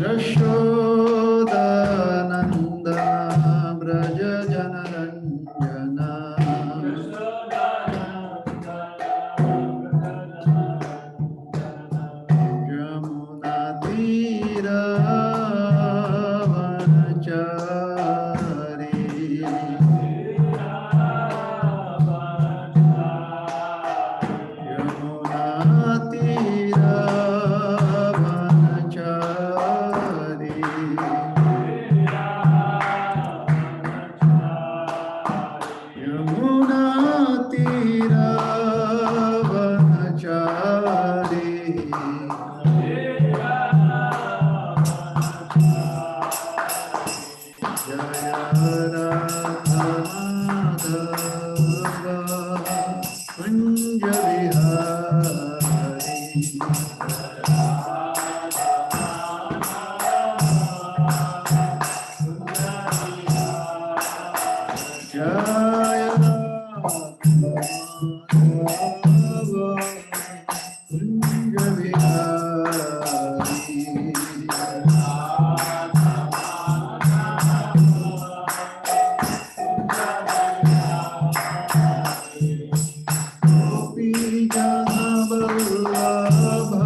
Yashodanandana Braja Janaranjana Yamuna Tira Vanachari Yamuna Tira Vanachari Yamuna Tira Vanachari Jaya Radha Madhava Kunja Vihari Jaya Radha Madhava Kunja Vihari Gopi Jana Vallabha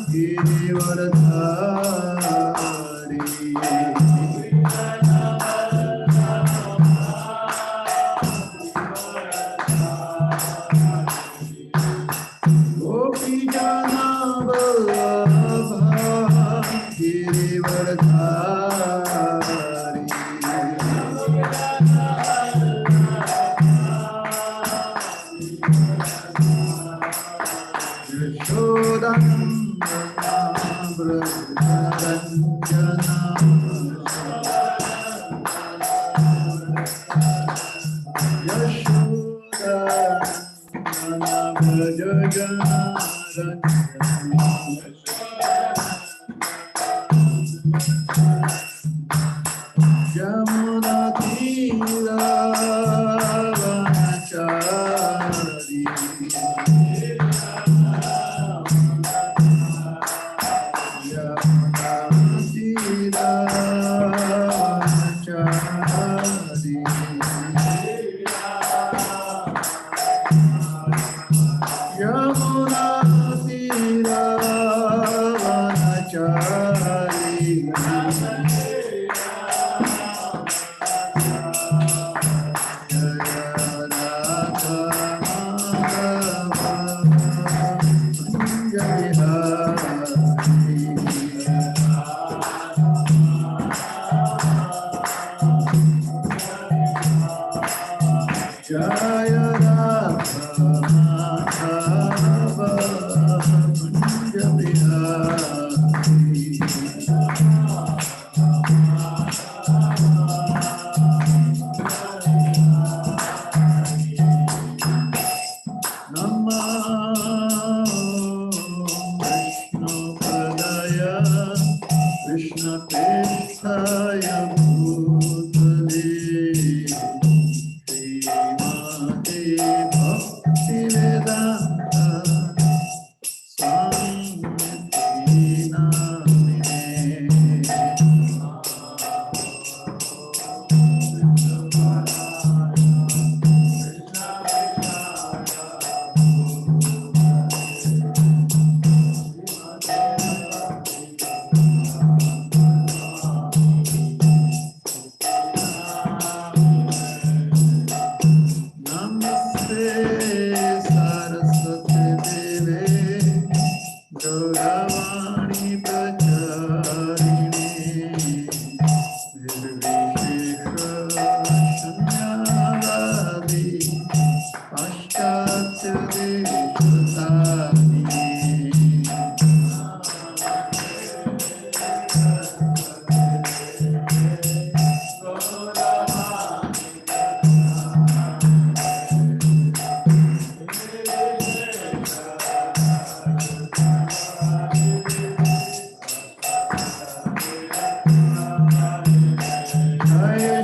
Girivardhari Gopi Jana Vallabha Girivardhari Yashodanandana Brajaranjana Yashodanandana Brajaranjana Yamuna Tira Vanachari Yamuna Tira Vanachari Yamuna Tira Vanachari Jaya Radha Madhava Kunja Vihari Jaya Radha Madhava Kunja Vihari Namo Vishnu Padaya Krishna Prestaya Bhutale Srimate Bhaktivedanta Swamiti Namine Namaste Saraswati Deve Gauravani Pracharini Nirvishesha Shunyavadi Paschatya Deshatani Jai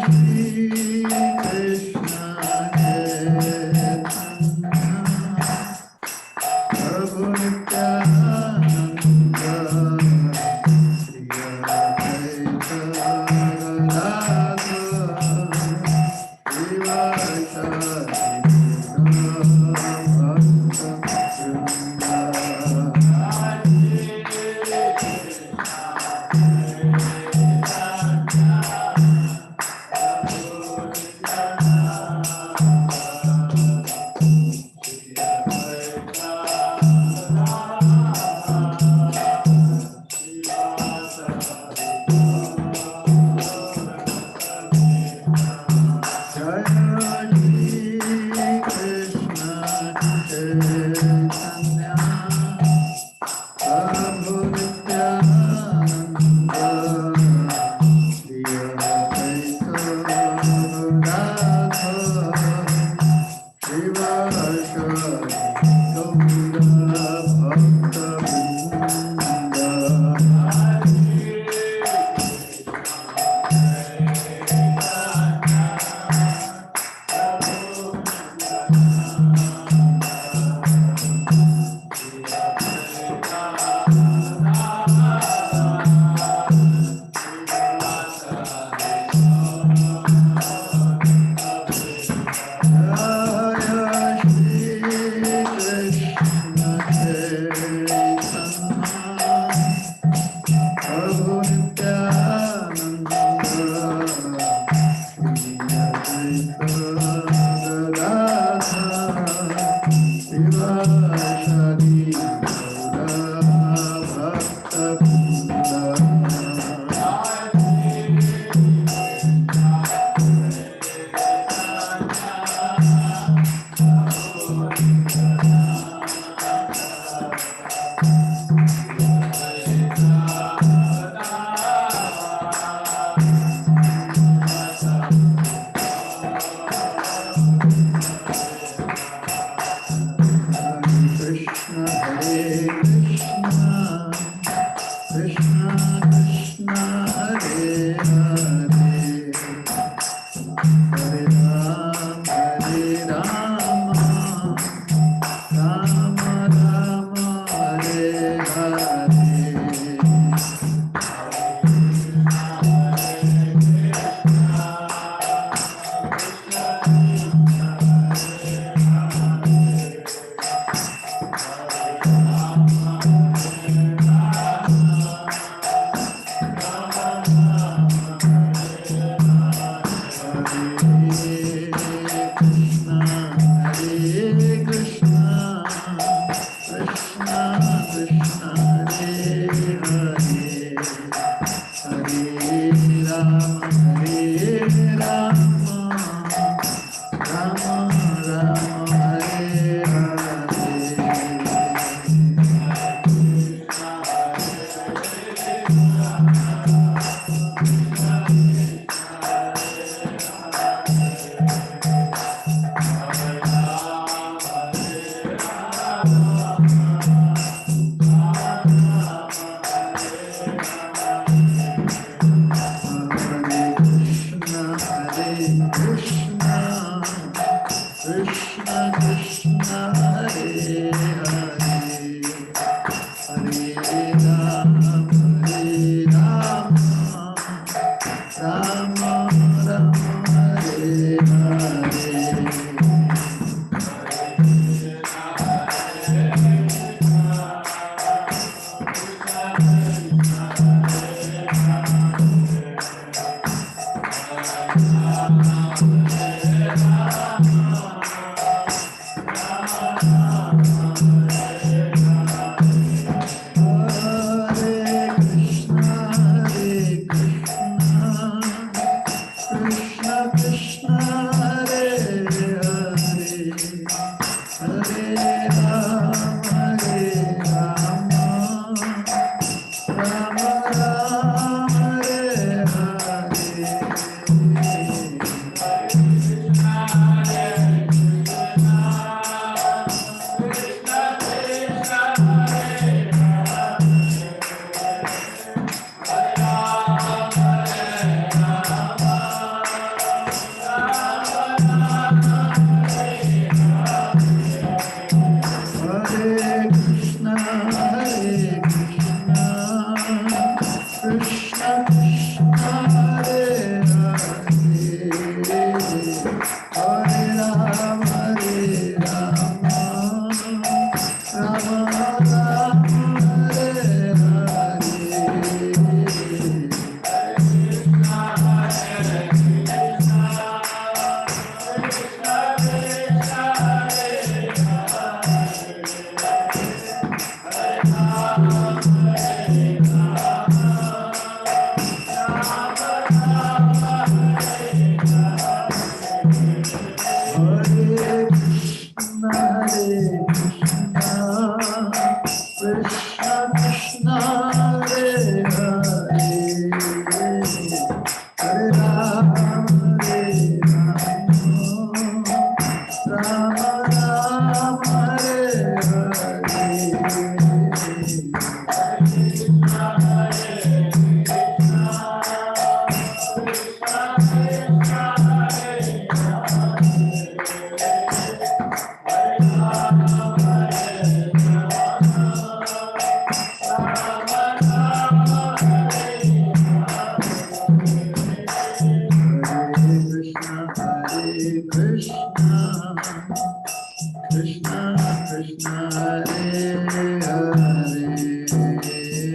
Krishna, Hare Hare,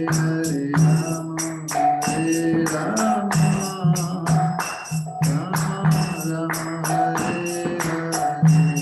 Hare Rama, Hare Rama, Rama Rama, Hare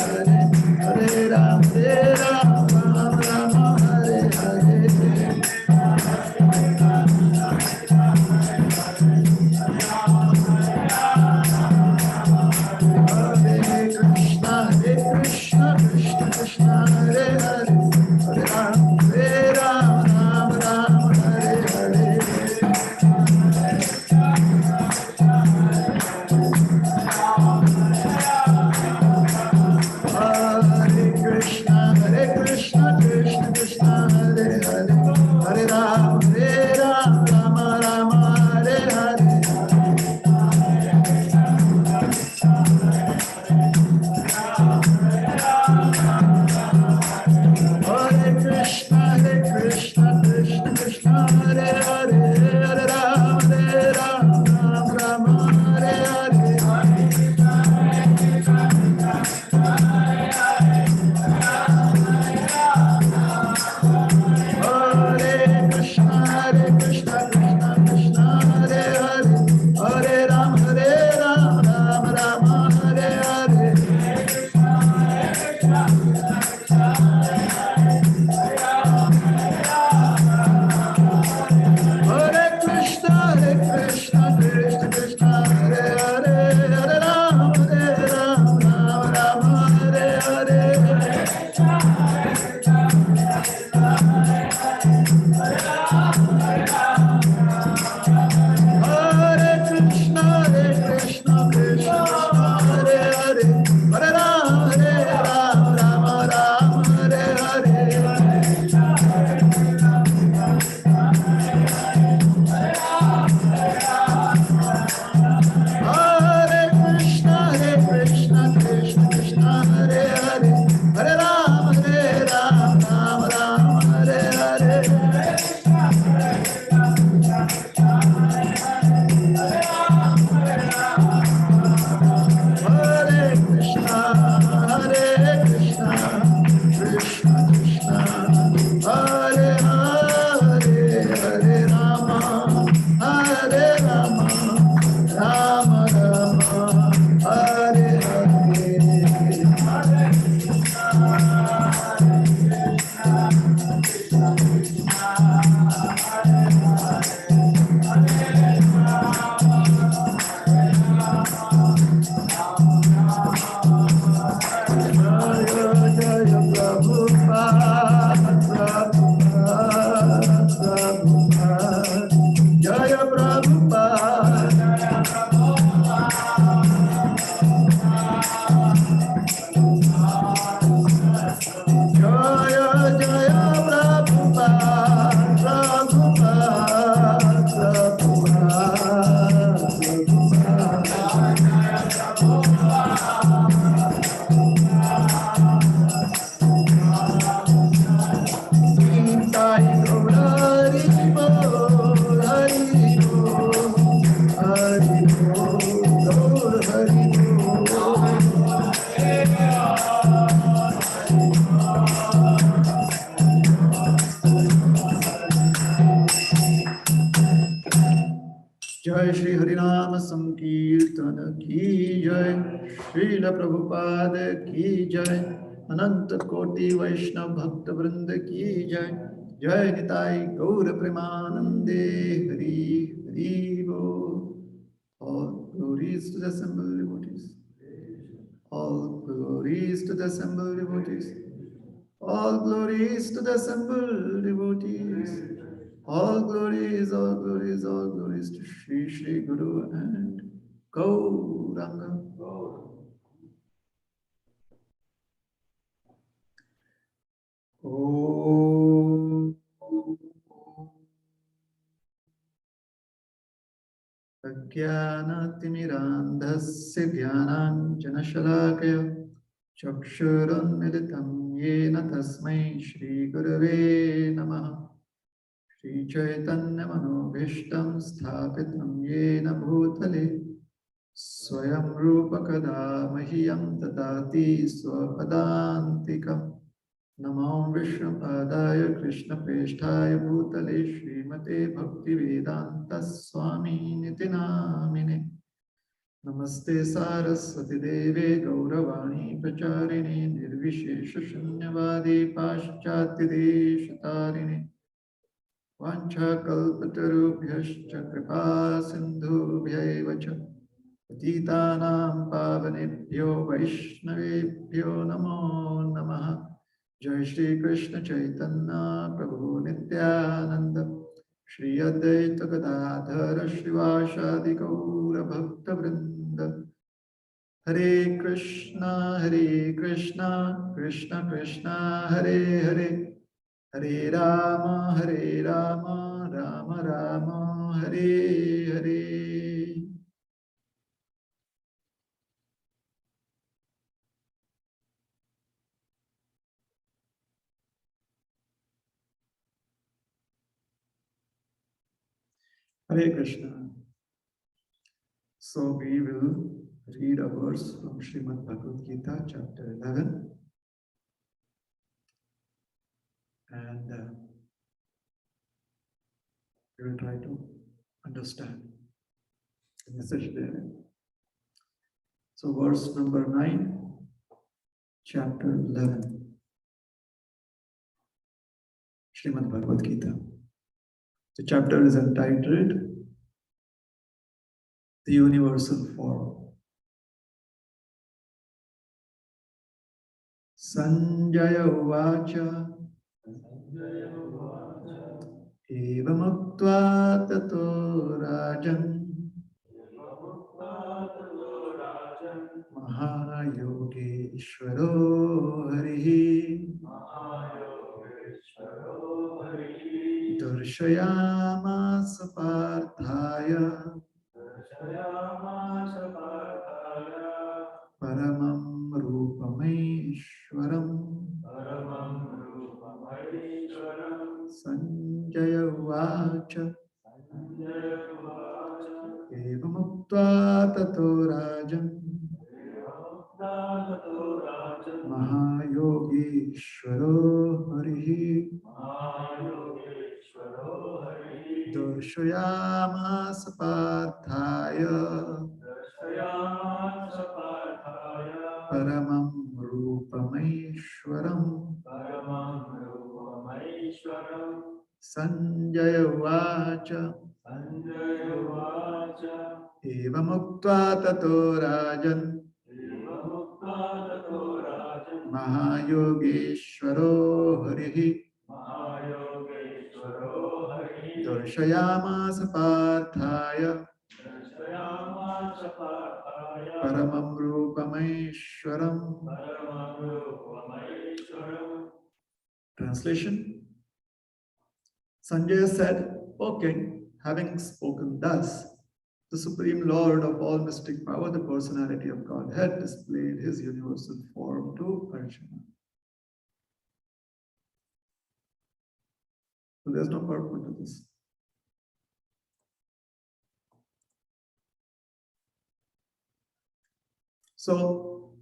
Hare Ram, Ram Ram, Hare Hare. Hare Krishna, Krishna Krishna, Hare Hare, Hare Ram, Ram Ram, Hare Hare. Hare Krishna, Krishna Krishna, Hare Hare, Hare Ram, Ram Rama, Hare Hare. Hare Krishna, Krishna Krishna, Hare Hare, Hare Ram, Ram Rama, Hare Hare. Hare Krishna, Krishna Krishna, Hare Hare, Hare Ram, Ram Rama, Hare Hare. Hare Krishna, Krishna Krishna, Hare Hare, Hare Ram, Rama, Hare Hare. Hare Krishna, Krishna Krishna, Hare Hare, Hare Ram, Rama, Hare Hare. Hare Krishna, Krishna Krishna, Hare Hare, Hare Ram, Rama, Hare Hare. Hare Krishna, Krishna Krishna, Hare Hare, Hare Rama, Rama Rama, Hare Hare. Jaya Jaya Prabhupada, Prabhupada, Prabhupada, Jaya Prabhupada. Jaya Jaya Prabhupada, Prabhupada, Jai Shri Harinama Sankirtana ki Jai, Srila Prabhupada ki Jai, Ananta Koti Vaishnav Bhakta Vrinda ki Jai, Jai Nitai Gaura Premanande Hari Hari Bo. All glories to the assembled devotees. All glories to the assembled devotees. All glories to the assembled devotees. All glories, all glories, all glories to Shri Shri Guru and Gauranga. Om Ajnanatirmirandhasya Jnananjanashalakaya Chakshurunmilitam Yena Tasmai Shri Gurave Namaha. Shri Chaitanya Manobhishtam Sthapitam Yena Bhutale Swayam Rupa Kada Mahyam Dadati Swapadantikam. Namo Vishnupadaya Krishna Peshtaya Bhutale Srimate Bhakti Vedanta Swami Niti Namine Namaste Saraswati Deve Gauravani Pracharini Nirvishesha Shunyavadi Paschatya Deshatarini Vancha Kalpatarubhyascha Kripa Sindhubhyaiva cha Patitanam Pavanebhyo Vaishnavebhyo Namo Namaha Jai Shri Krishna Chaitanya Prabhu Nityananda Shri Advaita Gadadhara Shrivasadi Gaura Bhakta Vrinda Hare Krishna Krishna Krishna Hare Hare Hare Rama Rama Rama Hare Hare. Hare Krishna. So we will read a verse from Srimad Bhagavad Gita, chapter 11. And we will try to understand the message there. So verse number 9, chapter 11, Srimad Bhagavad Gita. The chapter is entitled The Universal Form. Sanjaya Uvacha Evamuktva tato rajan Mahayogeshwaro Harihi Darshayamasa Parthaya Paramam Rupameshwaram Sanjaya Uvacha Evamuktva tato rajan Mahayogeshwaro Harihi Darshayamasa Parthaya Paramam Rupameshwaram Sanjaya Uvacha Evamuktva tato rajan Mahayogeshwaro Harihi Darshayamasa Parthaya Paramam Rupameshwaram. Translation. Sanjaya said, O king, having spoken thus, the Supreme Lord of all mystic power, the personality of Godhead, displayed his universal form to Arjuna. So there's no purport to this. So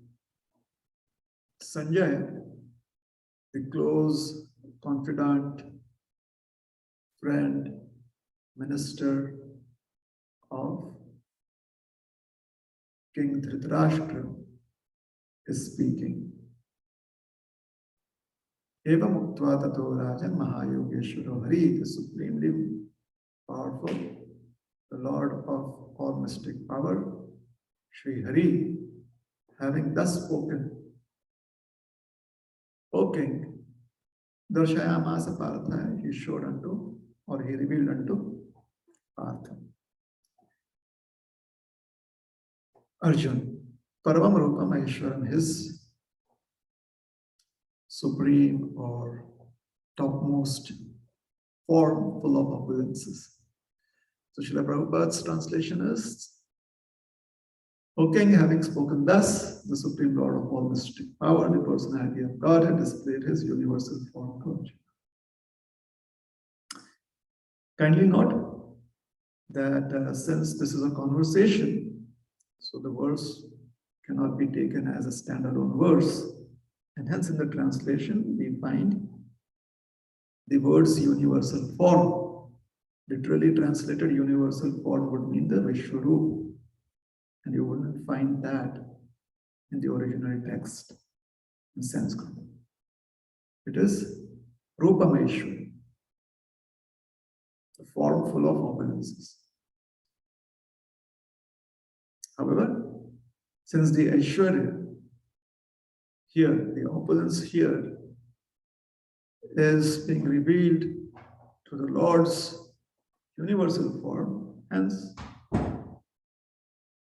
Sanjay, the close, confidant, friend, minister of King Dhritarashtra, is speaking. Eva Muktva Tato Rajan Mahayogeshwaro Hari, the supremely powerful, the Lord of all mystic power, Sri Hari, having thus spoken, O king, Darshayamasa Partha, he showed unto, or he revealed unto Partha. Arjun, Paravam Rupam Aishwaran, his supreme or topmost form full of opulences. So Srila Prabhupada's translation is, O king, having spoken thus, the Supreme Lord of all mystic power, the personality of God, had displayed his universal form to Arjuna. Kindly note that since this is a conversation, so the verse cannot be taken as a standalone verse. And hence in the translation, we find the words universal form. Literally translated universal form would mean the Vishwarup. And you wouldn't find that in the original text in Sanskrit. It is Rupameshwari, the form full of opulences. However, since the Aishwarya here, the opulence here, is being revealed to the Lord's universal form, hence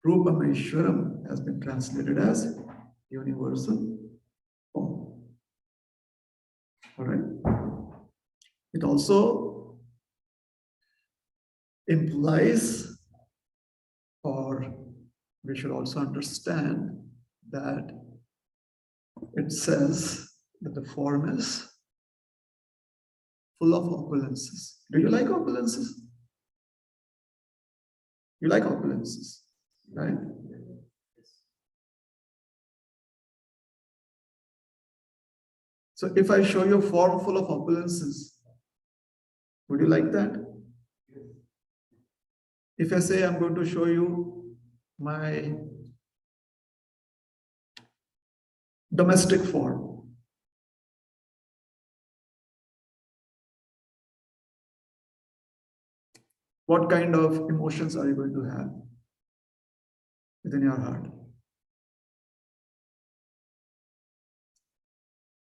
Rupameshwaram has been translated as universal form. All right. It also implies, or we should also understand, that it says that the form is full of opulences. Do you like opulences? You like opulences, right? So if I show you a form full of opulences, would you like that? If I say I'm going to show you my domestic form, what kind of emotions are you going to have within your heart?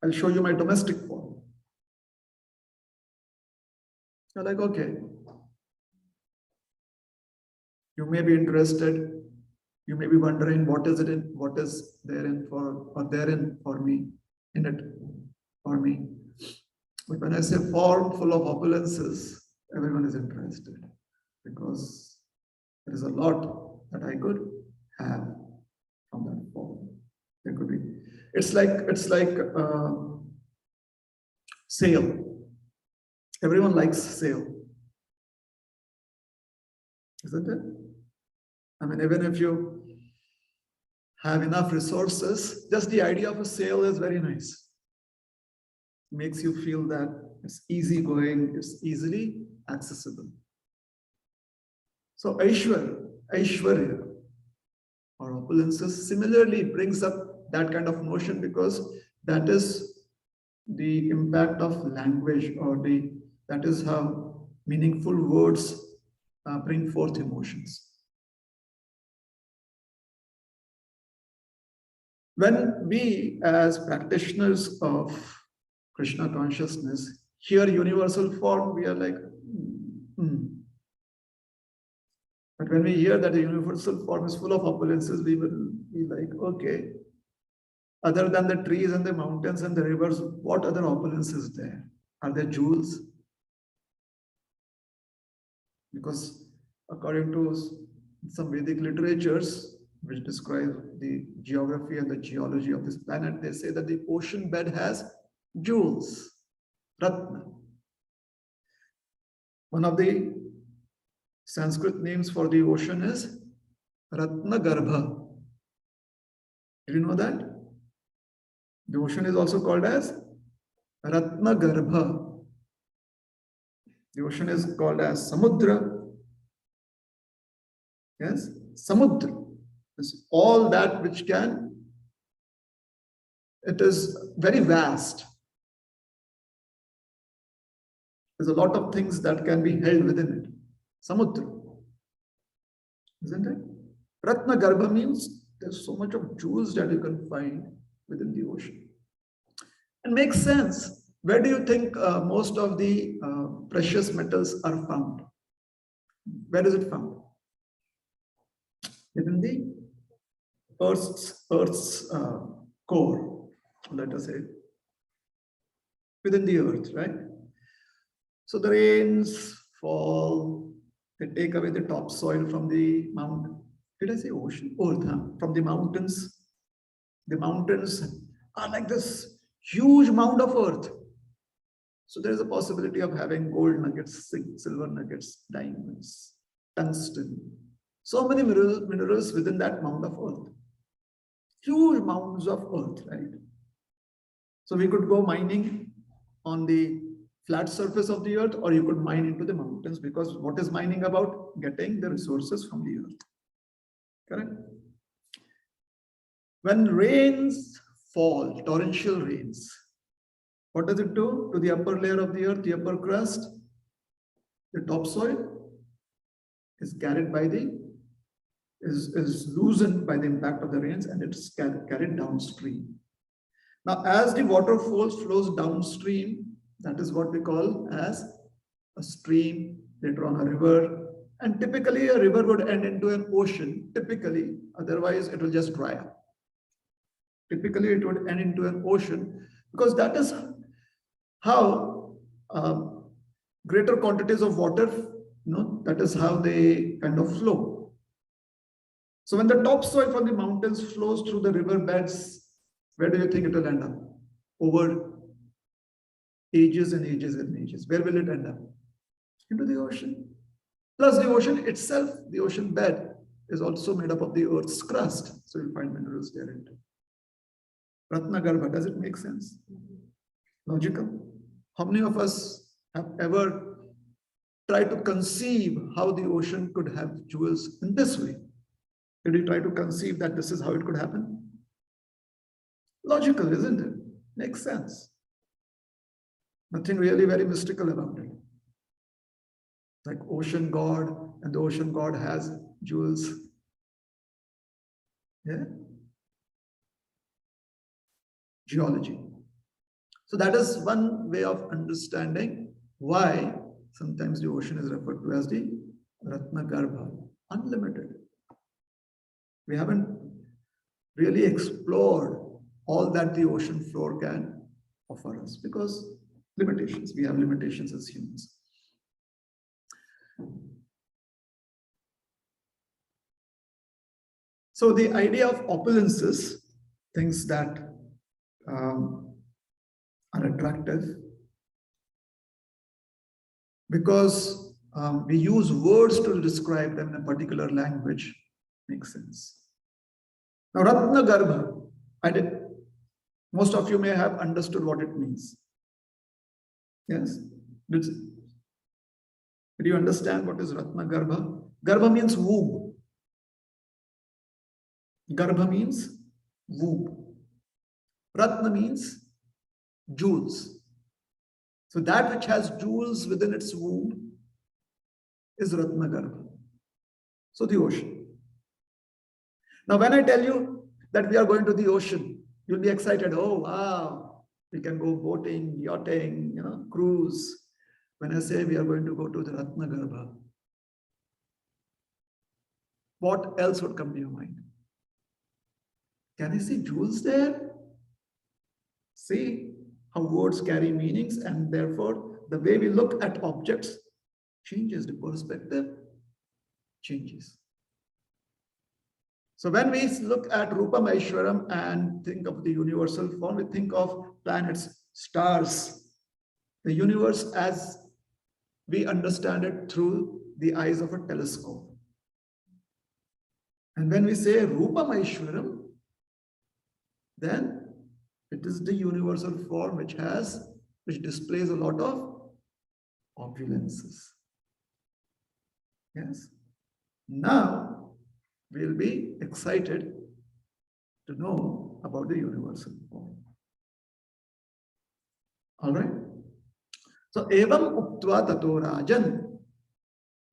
I'll show you my domestic form. You're like, okay. You may be interested. You may be wondering what is therein for me, in it for me. But when I say form full of opulences, everyone is interested, because there is a lot that I could have from that form. There could be. It's like sale. Everyone likes sale, isn't it? I mean, even if you have enough resources, just the idea of a sale is very nice. It makes you feel that it's easy going, it's easily accessible. So Aishwarya, or opulences, similarly brings up that kind of notion, because that is the impact of language, or that is how meaningful words bring forth emotions. When we, as practitioners of Krishna consciousness, hear universal form, we are like, But when we hear that the universal form is full of opulences, we will be like, okay, other than the trees and the mountains and the rivers, what other opulence is there? Are there jewels? Because according to some Vedic literatures, which describe the geography and the geology of this planet, they say that the ocean bed has jewels, ratna. One of the Sanskrit names for the ocean is Ratna Garbha. Did you know that? The ocean is also called as Ratna Garbha. The ocean is called as Samudra. Yes, Samudra. It's all that which can, it is very vast. There's a lot of things that can be held within it. Samudra. Isn't it? Ratna Garbha means there's so much of jewels that you can find within the ocean. And makes sense. Where do you think most of the precious metals are found? Where is it found? Within the Earth's core, let us say. Within the earth, right? So the rains fall, they take away the topsoil from the mountain. Did I say ocean? Earth, huh? From the mountains. The mountains are like this huge mound of earth. So there is a possibility of having gold nuggets, silver nuggets, diamonds, tungsten. So many minerals within that mound of earth. Huge mounds of earth, right? So we could go mining on the flat surface of the earth, or you could mine into the mountains, because what is mining about? Getting the resources from the earth. Correct? When rains fall, torrential rains, what does it do to the upper layer of the earth, the upper crust? The topsoil is carried by the, is loosened by the impact of the rains, and it's carried downstream. Now, as the water flows downstream, that is what we call as a stream, later on a river. And typically a river would end into an ocean, typically, otherwise it will just dry up. Typically it would end into an ocean, because that is how greater quantities of water, that is how they kind of flow. So when the topsoil from the mountains flows through the river beds, where do you think it will end up? Over ages and ages and ages. Where will it end up? Into the ocean. Plus the ocean itself, the ocean bed, is also made up of the earth's crust. So you'll find minerals there in it. Ratnagarbha, does it make sense? Logical? How many of us have ever tried to conceive how the ocean could have jewels in this way? Did you try to conceive that this is how it could happen? Logical, isn't it? Makes sense. Nothing really very mystical about it. Like ocean god, and the ocean god has jewels. Yeah? Geology. So that is one way of understanding why sometimes the ocean is referred to as the Ratnagarbha, unlimited. We haven't really explored all that the ocean floor can offer us because limitations. We have limitations as humans. So the idea of opulences, things that are attractive, because we use words to describe them in a particular language, makes sense. Now, Ratnagarbha, most of you may have understood what it means. Yes? Did you understand what is Ratnagarbha? Garbha means womb. Garbha means womb. Ratna means jewels. So that which has jewels within its womb is Ratnagarbha. So the ocean. Now when I tell you that we are going to the ocean, you'll be excited. Oh, wow. We can go boating, yachting, cruise. When I say we are going to go to the Ratnagarbha, what else would come to your mind? Can you see jewels there? See how words carry meanings, and therefore the way we look at objects changes, the perspective changes. So when we look at Rupam Aishwaram and think of the universal form, we think of planets, stars, the universe as we understand it through the eyes of a telescope. And when we say Rupam Aishwaram, then it is the universal form which displays a lot of opulences. Yes. Now we'll be excited to know about the universal form. All right. So evam uktva tato rajan.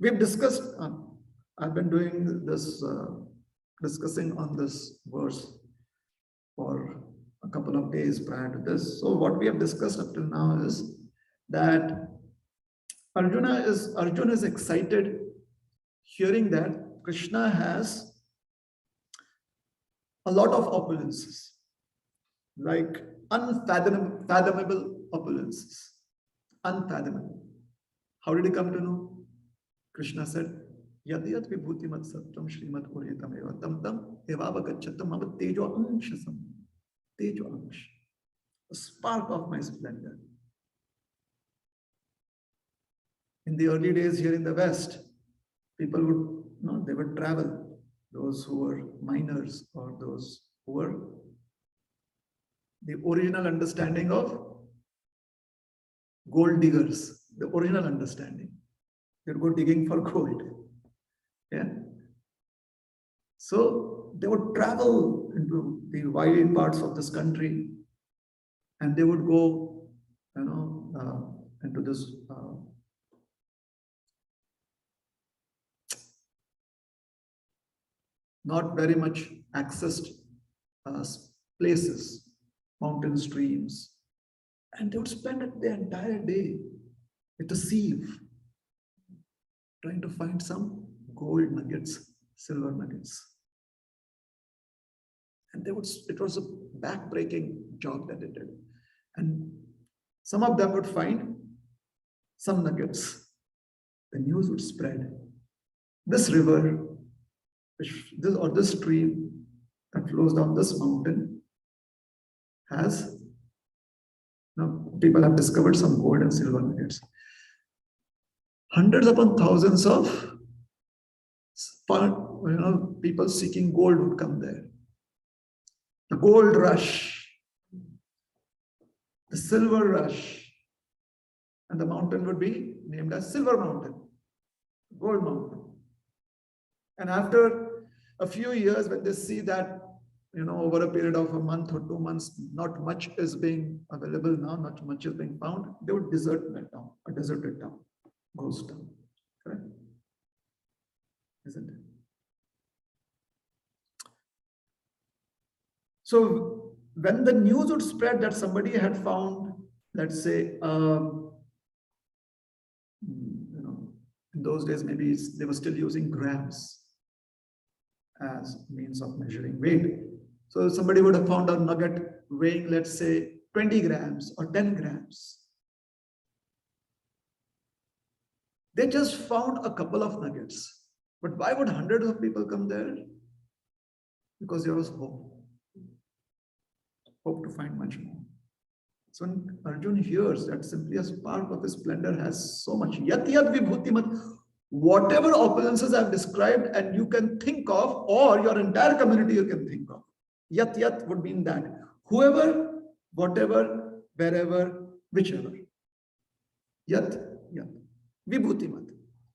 We've discussed. I've been doing this, discussing on this verse for a couple of days prior to this. So what we have discussed up till now is that Arjuna is excited hearing that Krishna has a lot of opulences, like unfathomable opulences. Unfathomable. How did he come to know? Krishna said, Yat yat vibhutimat sattam shrimat puritam eva tam tam evavagachatam mama tejo anshasam. Tejo ansh. A spark of my splendor. In the early days here in the West, people would travel, those who were miners or those who were the original understanding of gold diggers, the original understanding. They would go digging for gold. Yeah. So they would travel into the wide parts of this country, and they would go, into this not very much accessed uh, places, mountain streams, and they would spend the entire day with a sieve trying to find some gold nuggets, silver nuggets. And it was a back-breaking job that they did. And some of them would find some nuggets. The news would spread. This river, this stream that flows down this mountain has, people have discovered some gold and silver nuggets. Hundreds upon thousands of people seeking gold would come there. The gold rush, the silver rush, and the mountain would be named as Silver Mountain, Gold Mountain. And after a few years, when they see that, over a period of a month or 2 months, not much is being available now, not much is being found, they would desert that town, a deserted town, ghost town. Correct? Isn't it? So when the news would spread that somebody had found, let's say, in those days, maybe they were still using grams as means of measuring weight. So somebody would have found a nugget weighing, let's say, 20 grams or 10 grams. They just found a couple of nuggets. But why would hundreds of people come there? Because there was hope. Hope to find much more. So when Arjun hears that simply a spark of his splendor has so much, yat yat vibhutimat, whatever opulences I've described and you can think of, or your entire community you can think of. Yat yat would mean that. Whoever, whatever, wherever, whichever. Yat yat vibhutimat.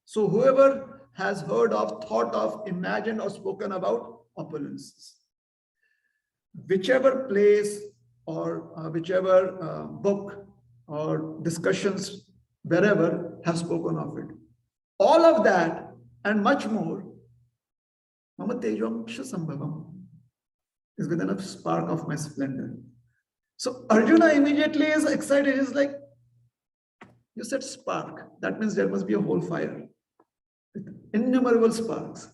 So whoever has heard of, thought of, imagined or spoken about opulences. Whichever place or whichever book or discussions, wherever, have spoken of it. All of that and much more, Mama Tejamsha Sambhavam, is within a spark of my splendor. So Arjuna immediately is excited. He's like, you said spark. That means there must be a whole fire with innumerable sparks.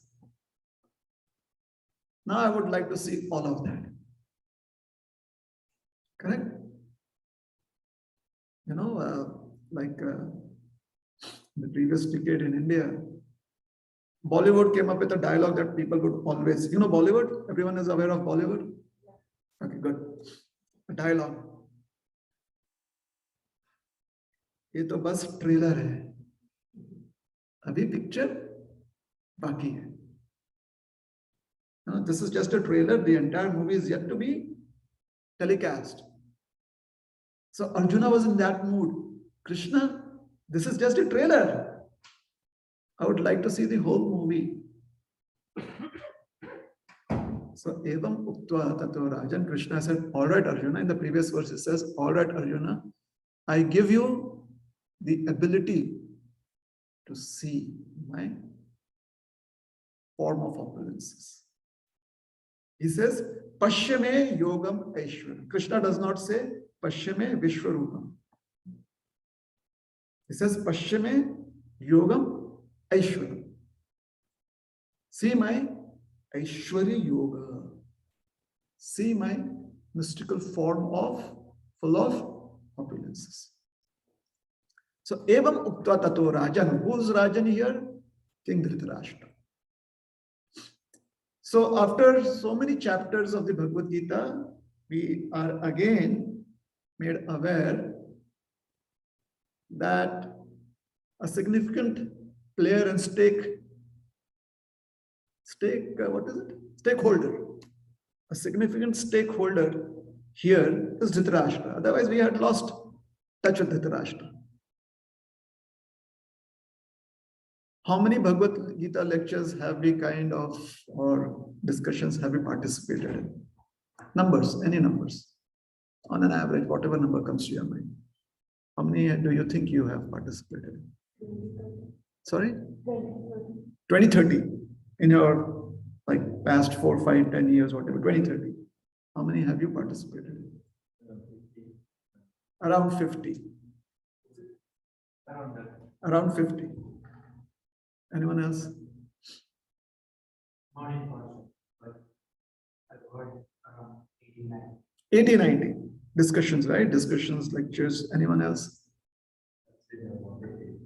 Now I would like to see all of that. Correct? Like the previous decade in India, Bollywood came up with a dialogue that people would always, Bollywood? Everyone is aware of Bollywood? Okay, good. A dialogue. ये तो बस trailer है, अभी picture बाकी है. No, this is just a trailer. The entire movie is yet to be telecast. So Arjuna was in that mood. Krishna, this is just a trailer. I would like to see the whole movie. So evam uktva tato rajan, Krishna said, all right, Arjuna. In the previous verse it says, all right, Arjuna, I give you the ability to see my form of opulences. He says, Pashyame yogam aishwaram. Krishna does not say Pashyame vishwarupam. He says Pashyame yogam aishwaram. See my Aishwari yoga. See my mystical form full of opulences. So evam uktva tato rajan. Who's Rajan here? King Dhritarashtra. So after so many chapters of the Bhagavad Gita, we are again made aware that a significant player and stakeholder. A significant stakeholder here is Dhritarashtra. Otherwise, we had lost touch with Dhritarashtra. How many Bhagavad Gita lectures have we or discussions have we participated in? Numbers, any numbers. On an average, whatever number comes to your mind. How many do you think you have participated in? Sorry? 20, 30. In your past 4, 5, 10 years, whatever, 20, 30. How many have you participated in? Around 50. Around 50. Anyone else? 80, 90. Discussions, right? Discussions, lectures. Anyone else?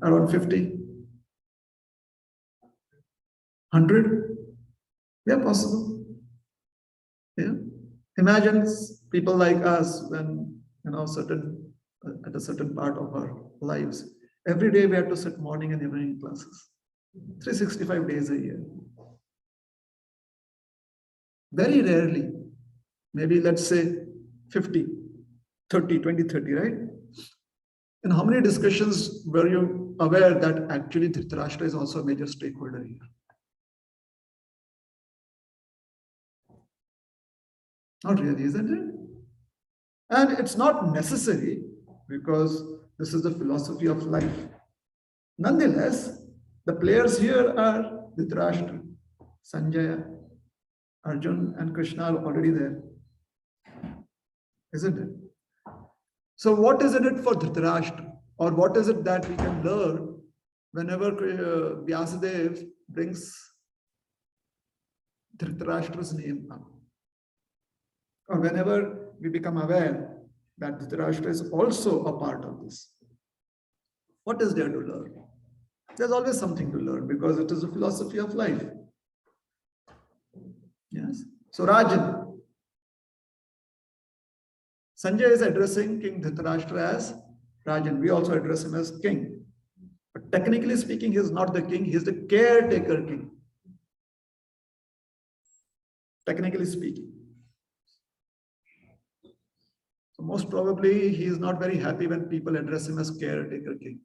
Around 50? 100? Yeah, possible. Yeah. Imagine people like us when, at a certain part of our lives, every day we have to sit morning and evening classes. 365 days a year. Very rarely, maybe let's say 50, 30, 20, 30, right? And how many discussions were you aware that actually Dhritarashtra is also a major stakeholder here? Not really, isn't it? And it's not necessary because this is the philosophy of life. Nonetheless, the players here are Dhritarashtra, Sanjaya, Arjun, and Krishna are already there. Isn't it? So what is in it for Dhritarashtra? Or what is it that we can learn whenever Vyasadeva brings Dhritarashtra's name up? Or whenever we become aware that Dhritarashtra is also a part of this. What is there to learn? There's always something to learn because it is a philosophy of life. Yes. So Rajan. Sanjay is addressing King Dhritarashtra as Rajan. We also address him as king. But technically speaking, he is not the king, he is the caretaker king. Technically speaking. So most probably he is not very happy when people address him as caretaker king.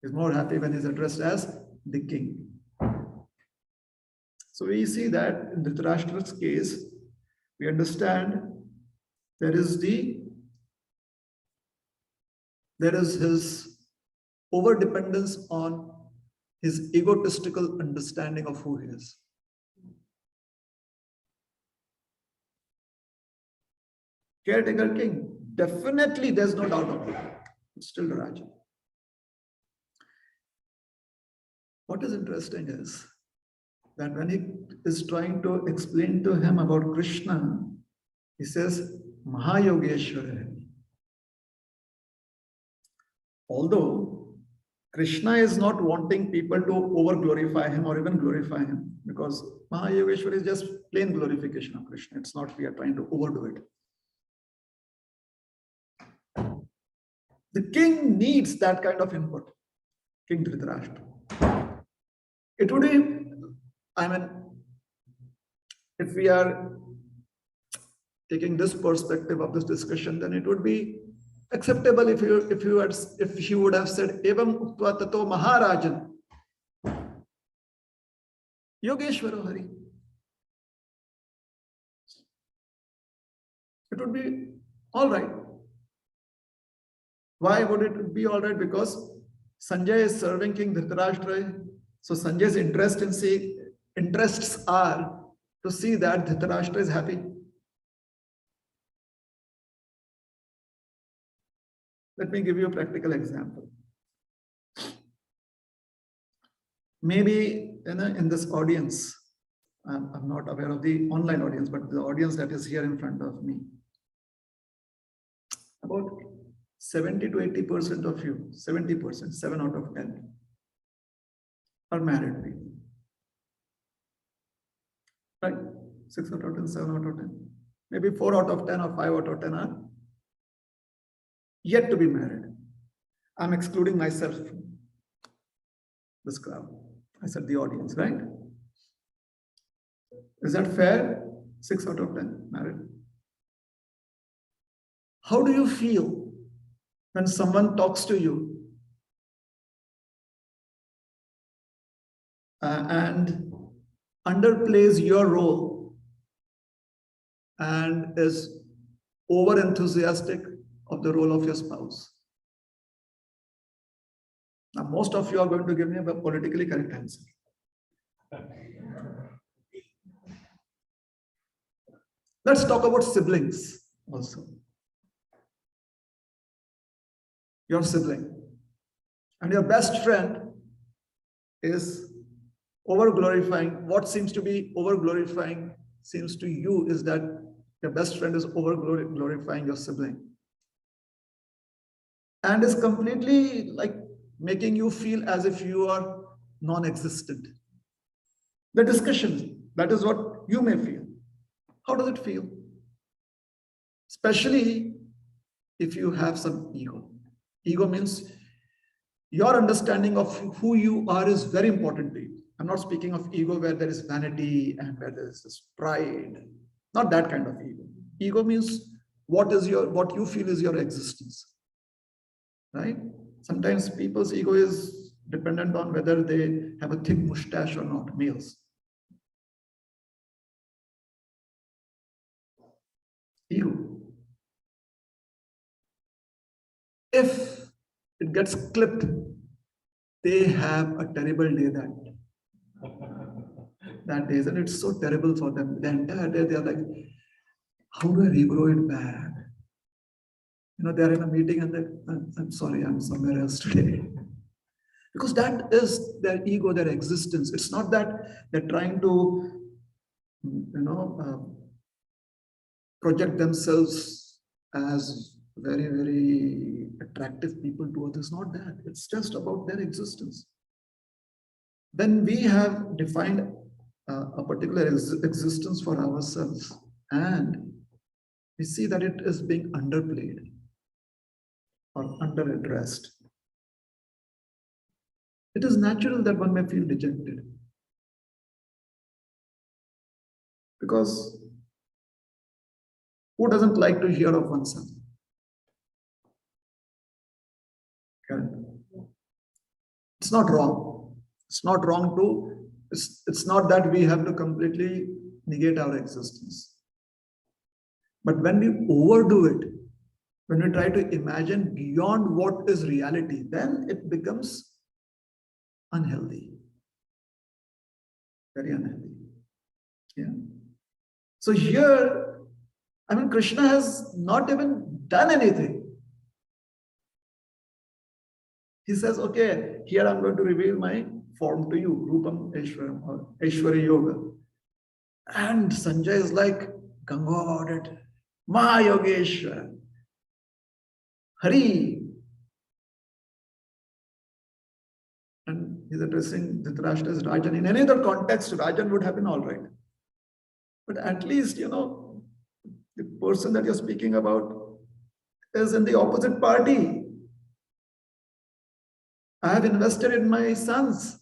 He's more happy when he's addressed as the king. So we see that in Dhritarashtra's case, we understand there is his over-dependence on his egotistical understanding of who he is. Caretaker king, definitely there's no doubt about it. It's still the Raja. What is interesting is that when he is trying to explain to him about Krishna, he says, Mahayogeshwara. Although Krishna is not wanting people to over-glorify him or even glorify him, because Mahayogeshwara is just plain glorification of Krishna. It's not we are trying to overdo it. The king needs that kind of input, King Dhritarashtra. It would be, if we are taking this perspective of this discussion, then it would be acceptable if he would have said, Evam uktva tato Maharajan, Yogeshwaro Hari. It would be all right. Why would it be all right? Because Sanjay is serving King Dhritarashtra. So Sanjay's interests are to see that Dhritarashtra is happy. Let me give you a practical example. Maybe in this audience, I'm not aware of the online audience, but the audience that is here in front of me, about 70 to 80% of you, 70%, 7 out of 10, are married people. Right? 6 out of 10, 7 out of 10. Maybe 4 out of 10 or 5 out of 10 are yet to be married. I'm excluding myself from this crowd. I said the audience, right? Is that fair? 6 out of 10 married. How do you feel when someone talks to you and underplays your role and is over enthusiastic of the role of your spouse. Now, most of you are going to give me a politically correct answer. Let's talk about siblings also. Your sibling and your best friend is over glorifying. What seems to be over glorifying seems to you is that your best friend is over glorifying your sibling and is completely like making you feel as if you are non-existent. The discussion, that is what you may feel. How does it feel? Especially if you have some ego. Ego means your understanding of who you are is very important to you. I'm not speaking of ego where there is vanity and where there is this pride. Not that kind of ego. Ego means what you feel is your existence. Right? Sometimes people's ego is dependent on whether they have a thick mustache or not, males. Ego. If it gets clipped, they have a terrible day that day, and it's so terrible for them. The entire day they are like, how do I regrow it back? You know, they're in a meeting and I'm sorry, I'm somewhere else today. Because that is their ego, their existence. It's not that they're trying to, project themselves as very, very attractive people to others. Not that. It's just about their existence. When we have defined a particular existence for ourselves and we see that it is being underplayed or underaddressed, it is natural that one may feel dejected. Because who doesn't like to hear of oneself? Correct. It's not wrong. It's not wrong to, it's not that we have to completely negate our existence. But when we overdo it, when we try to imagine beyond what is reality, then it becomes unhealthy. Very unhealthy. Yeah. So here, I mean, Krishna has not even done anything. He says, okay, here I'm going to reveal my form to you, Rupam Aishwaram or Aishwarya Yoga. And Sanjay is like, Gangodet, Mahayogeshwar, Hari. And he's addressing Dhritarashtra as Rajan. In any other context, Rajan would have been all right. But at least, the person that you're speaking about is in the opposite party. I have invested in my sons.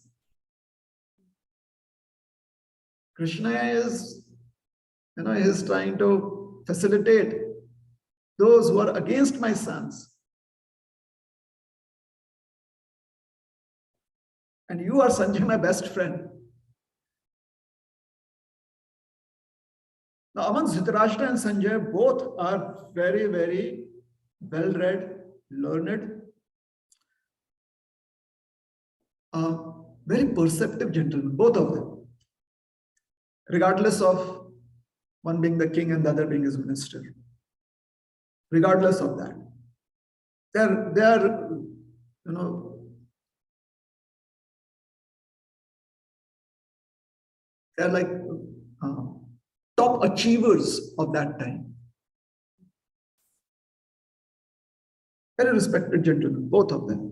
Krishna is, is trying to facilitate those who are against my sons. And you are Sanjay, my best friend. Now, amongst Dhritarashtra and Sanjay, both are very, very well-read, learned, very perceptive gentlemen, both of them, regardless of one being the king and the other being his minister. Regardless of that, they are, they're like top achievers of that time. Very respected gentlemen, both of them.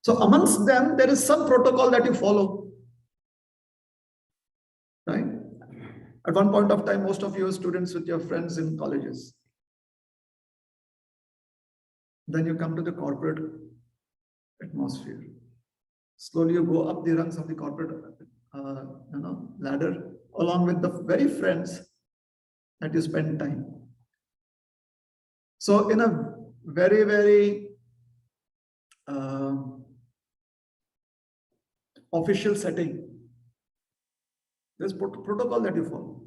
So amongst them, there is some protocol that you follow. Right? At one point of time, most of you are students with your friends in colleges. Then you come to the corporate atmosphere. Slowly you go up the rungs of the corporate ladder, along with the very friends that you spend time. So in a very, very official setting, there's protocol that you follow.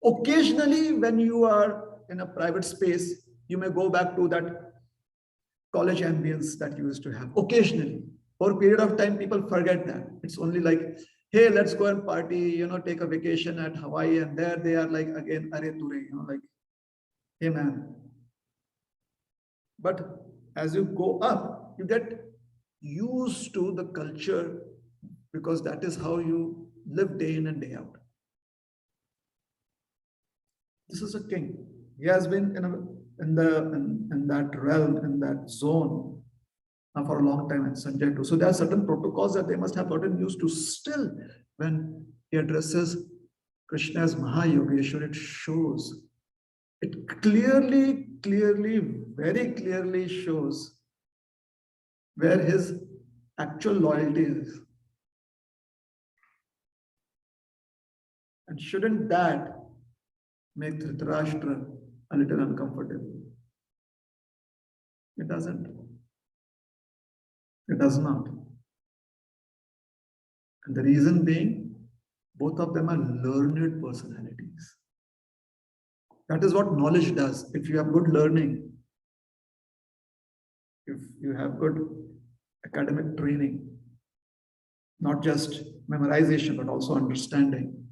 Occasionally, when you are in a private space, you may go back to that college ambience that you used to have. Occasionally, for a period of time, people forget that. It's only like, hey, let's go and party, take a vacation at Hawaii, and there they are like again, are ture, like, hey man. But as you go up, you get used to the culture because that is how you live day in and day out. This is a king. He has been in that realm, in that zone for a long time, and Sanjay too. So there are certain protocols that they must have gotten used to. Still, when he addresses Krishna as Mahayogeshwar, it shows. It clearly, very clearly shows where his actual loyalty is. And shouldn't that make Dhritarashtra a little uncomfortable? It doesn't. It does not. And the reason being, both of them are learned personalities. That is what knowledge does. If you have good learning, if you have good academic training, not just memorization, but also understanding,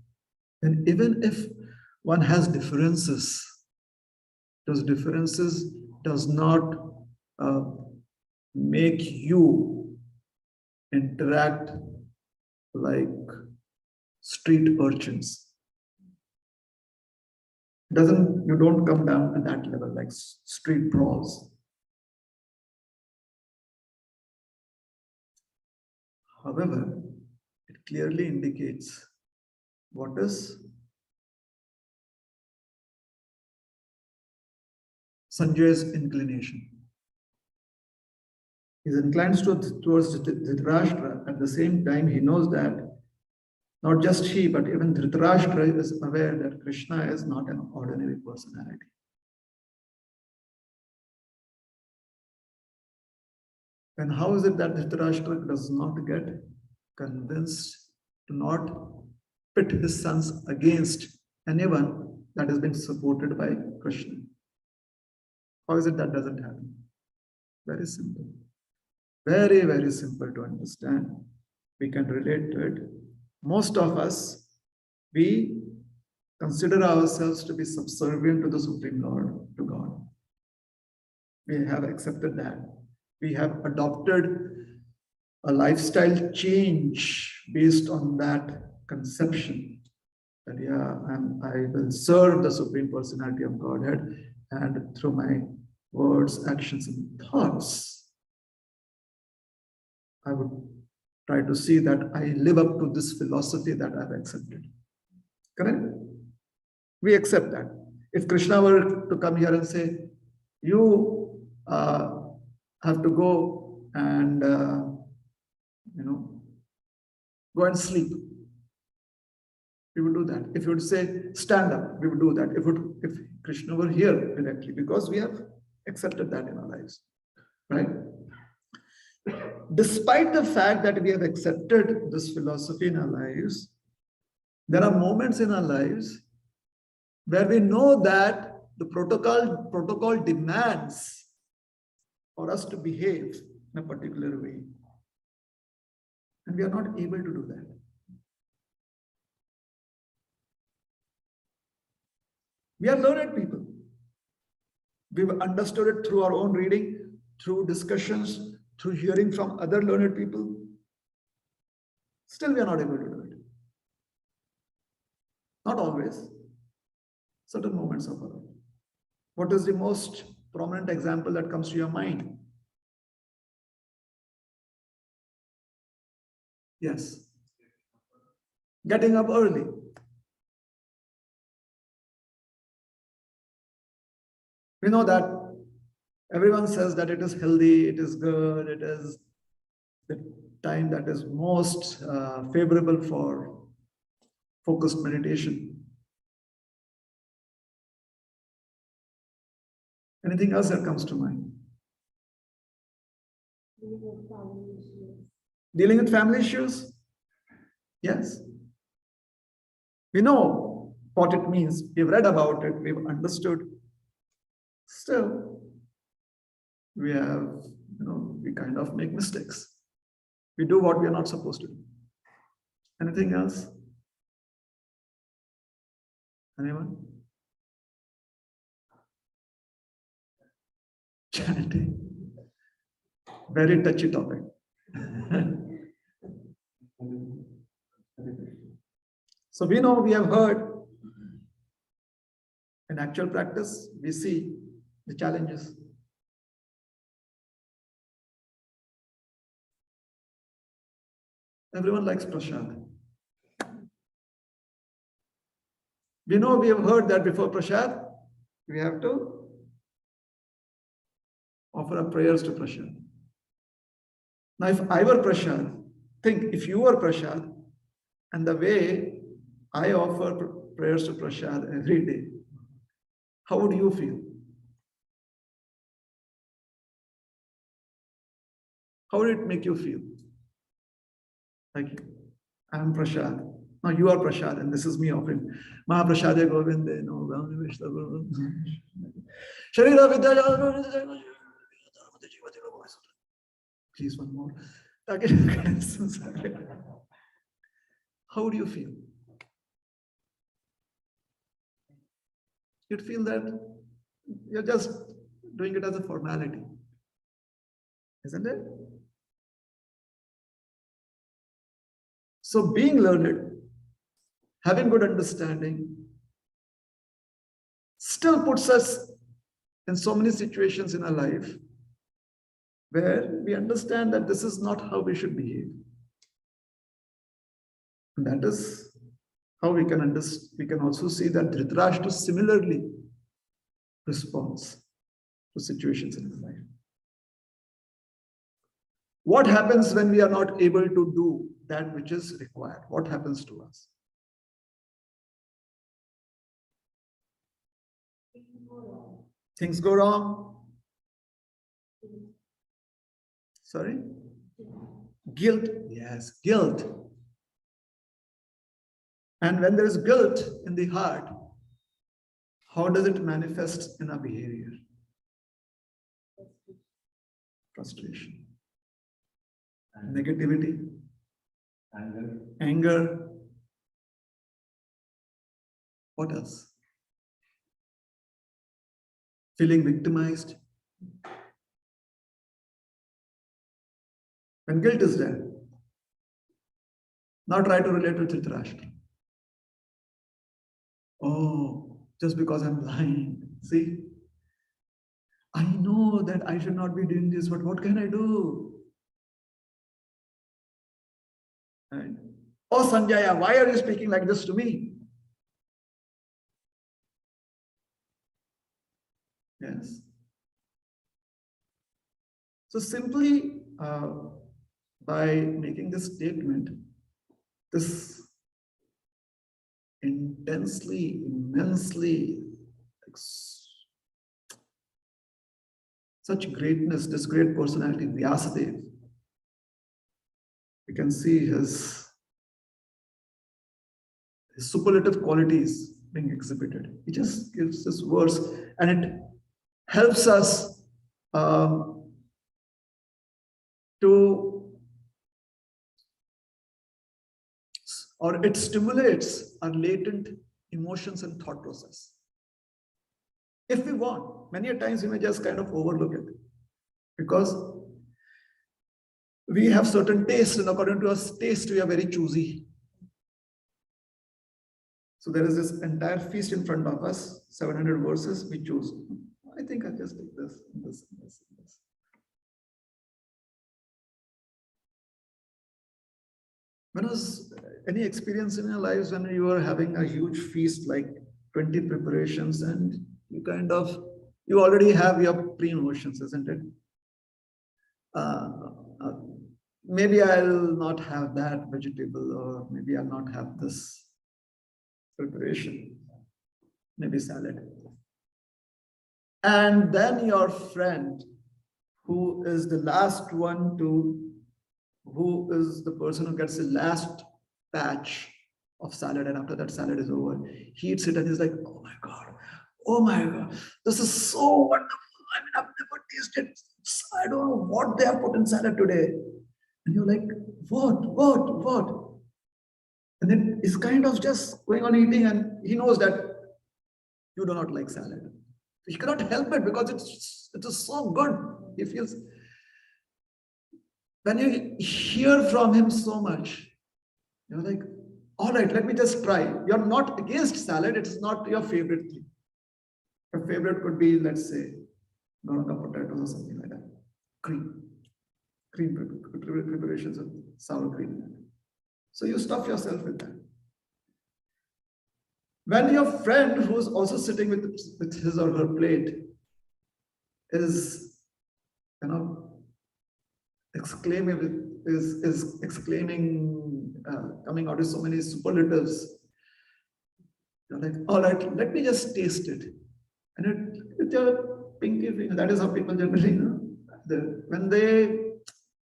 then even if one has differences, those differences does not make you interact like street urchins. You don't come down at that level like street brawls. However, it clearly indicates what is Sanjay's inclination. He's inclined towards Dhritarashtra. At the same time, he knows that not just he, but even Dhritarashtra is aware that Krishna is not an ordinary personality. And how is it that Dhritarashtra does not get convinced to not pit his sons against anyone that is being supported by Krishna? How is it that doesn't happen? Very simple. Very, very simple to understand. We can relate to it. Most of us, we consider ourselves to be subservient to the Supreme Lord, to God. We have accepted that. We have adopted a lifestyle change based on that conception that, yeah, I will serve the Supreme Personality of Godhead, and through my words, actions, and thoughts, I would try to see that I live up to this philosophy that I've accepted. Correct? We accept that. If Krishna were to come here and say, you have to go and, go and sleep, we would do that. If you would say, stand up, we would do that. If Krishna were here directly, because we have accepted that in our lives, right? Despite the fact that we have accepted this philosophy in our lives, there are moments in our lives where we know that the protocol demands for us to behave in a particular way. And we are not able to do that. We are learned people. We've understood it through our own reading, through discussions, through hearing from other learned people. Still, we are not able to do it. Not always. Certain moments of our life. What is the most prominent example that comes to your mind? Yes. Getting up early. We know that everyone says that it is healthy, it is good, it is the time that is most favorable for focused meditation. Anything else that comes to mind? Dealing with family issues? Yes. We know what it means. We've read about it. We've understood. Still, we kind of make mistakes. We do what we are not supposed to do. Anything else? Anyone? Chanting. Very touchy topic. So we know, we have heard. In actual practice, we see the challenges. Everyone likes prasad. We know, we have heard that before prasad, we have to offer up prayers to prasad. Now, if I were prasad, think if you were prasad, and the way I offer prayers to prasad every day, how would you feel? How would it make you feel? Like, I am prasad. Now you are prasad, and this is me offering. Mahaprasade Govinde, no, Sharira Vidya. Please, one more. How would you feel? You'd feel that you're just doing it as a formality, isn't it? So being learned, having good understanding, still puts us in so many situations in our life where we understand that this is not how we should behave. And that is how we can understand. We can also see that Dhritarashtra similarly responds to situations in his life. What happens when we are not able to do that which is required? What happens to us? Things go wrong. Sorry? Guilt. Yes, guilt. And when there is guilt in the heart, how does it manifest in our behavior? Frustration. Negativity. Anger. What else? Feeling victimized. When guilt is there, now try to relate to Dhritarashtra. Oh, just because I'm blind. See, I know that I should not be doing this, but what can I do? Right? Oh, Sanjaya, why are you speaking like this to me? Yes. So simply by making this statement, this intensely, immensely, such greatness, this great personality, Vyasadeva, we can see his superlative qualities being exhibited. He just gives this verse and it helps us or it stimulates our latent emotions and thought process. If we want, many a times we may just kind of overlook it because we have certain tastes, and according to our taste, we are very choosy. So there is this entire feast in front of us, 700 verses, we choose. I think I'll just take this, this, this, this. When was any experience in your lives when you were having a huge feast, like 20 preparations, and you already have your pre-notions, isn't it? Maybe I'll not have that vegetable, or maybe I'll not have this preparation, maybe salad. And then your friend, who is the last one to who is the person who gets the last batch of salad, and after that salad is over, he eats it and he's like, oh my God, this is so wonderful. I mean, I've never tasted, I don't know what they have put in salad today. And you're like, what? And then he's kind of just going on eating, and he knows that you do not like salad. He cannot help it because it is so good. He feels, when you hear from him so much, you're like, all right, let me just try. You're not against salad. It's not your favorite thing. Your favorite could be, let's say, Gouda potatoes or something like that. Cream preparations with sour cream. So you stuff yourself with that. When your friend who's also sitting with his or her plate is, exclaiming, coming out with so many superlatives, you're like, all right, let me just taste it. And with your pinky finger, that is how people generally, when they,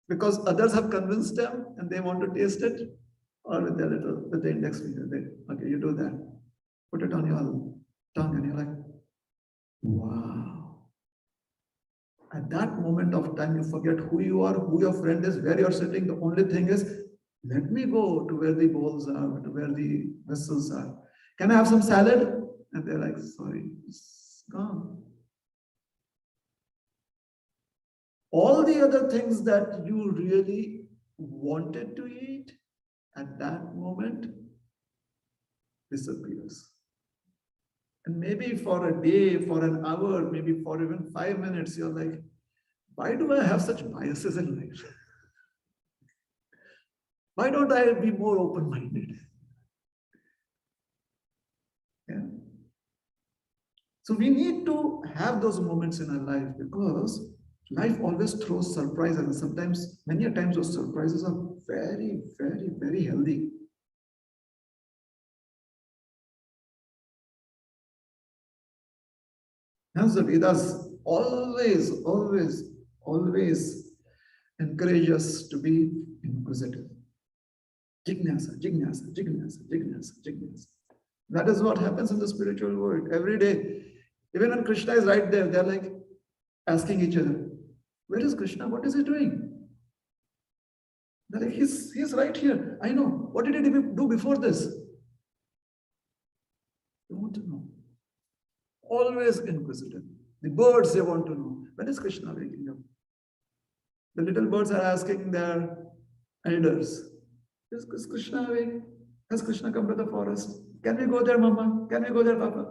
because others have convinced them and they want to taste it, or with the index finger, okay, you do that. Put it on your tongue and you're like, wow. At that moment of time, you forget who you are, who your friend is, where you're sitting. The only thing is, let me go to where the bowls are, to where the vessels are. Can I have some salad? And they're like, sorry, it's gone. All the other things that you really wanted to eat at that moment disappears. And maybe for a day, for an hour, maybe for even 5 minutes, you're like, why do I have such biases in life? Why don't I be more open-minded? Yeah. So we need to have those moments in our life, because life always throws surprises, and sometimes, many a times, those surprises are very, very, very healthy. Hence, the Vedas always encourage us to be inquisitive. Jignasa. That is what happens in the spiritual world every day. Even when Krishna is right there, they're like asking each other, where is Krishna? What is he doing? They're like, he's right here. I know. What did he do before this? You want to know. Always inquisitive. The birds, they want to know, when is Krishna waking up? The little birds are asking their elders, is Krishna awake? Has Krishna come to the forest? Can we go there, Mama? Can we go there, Papa?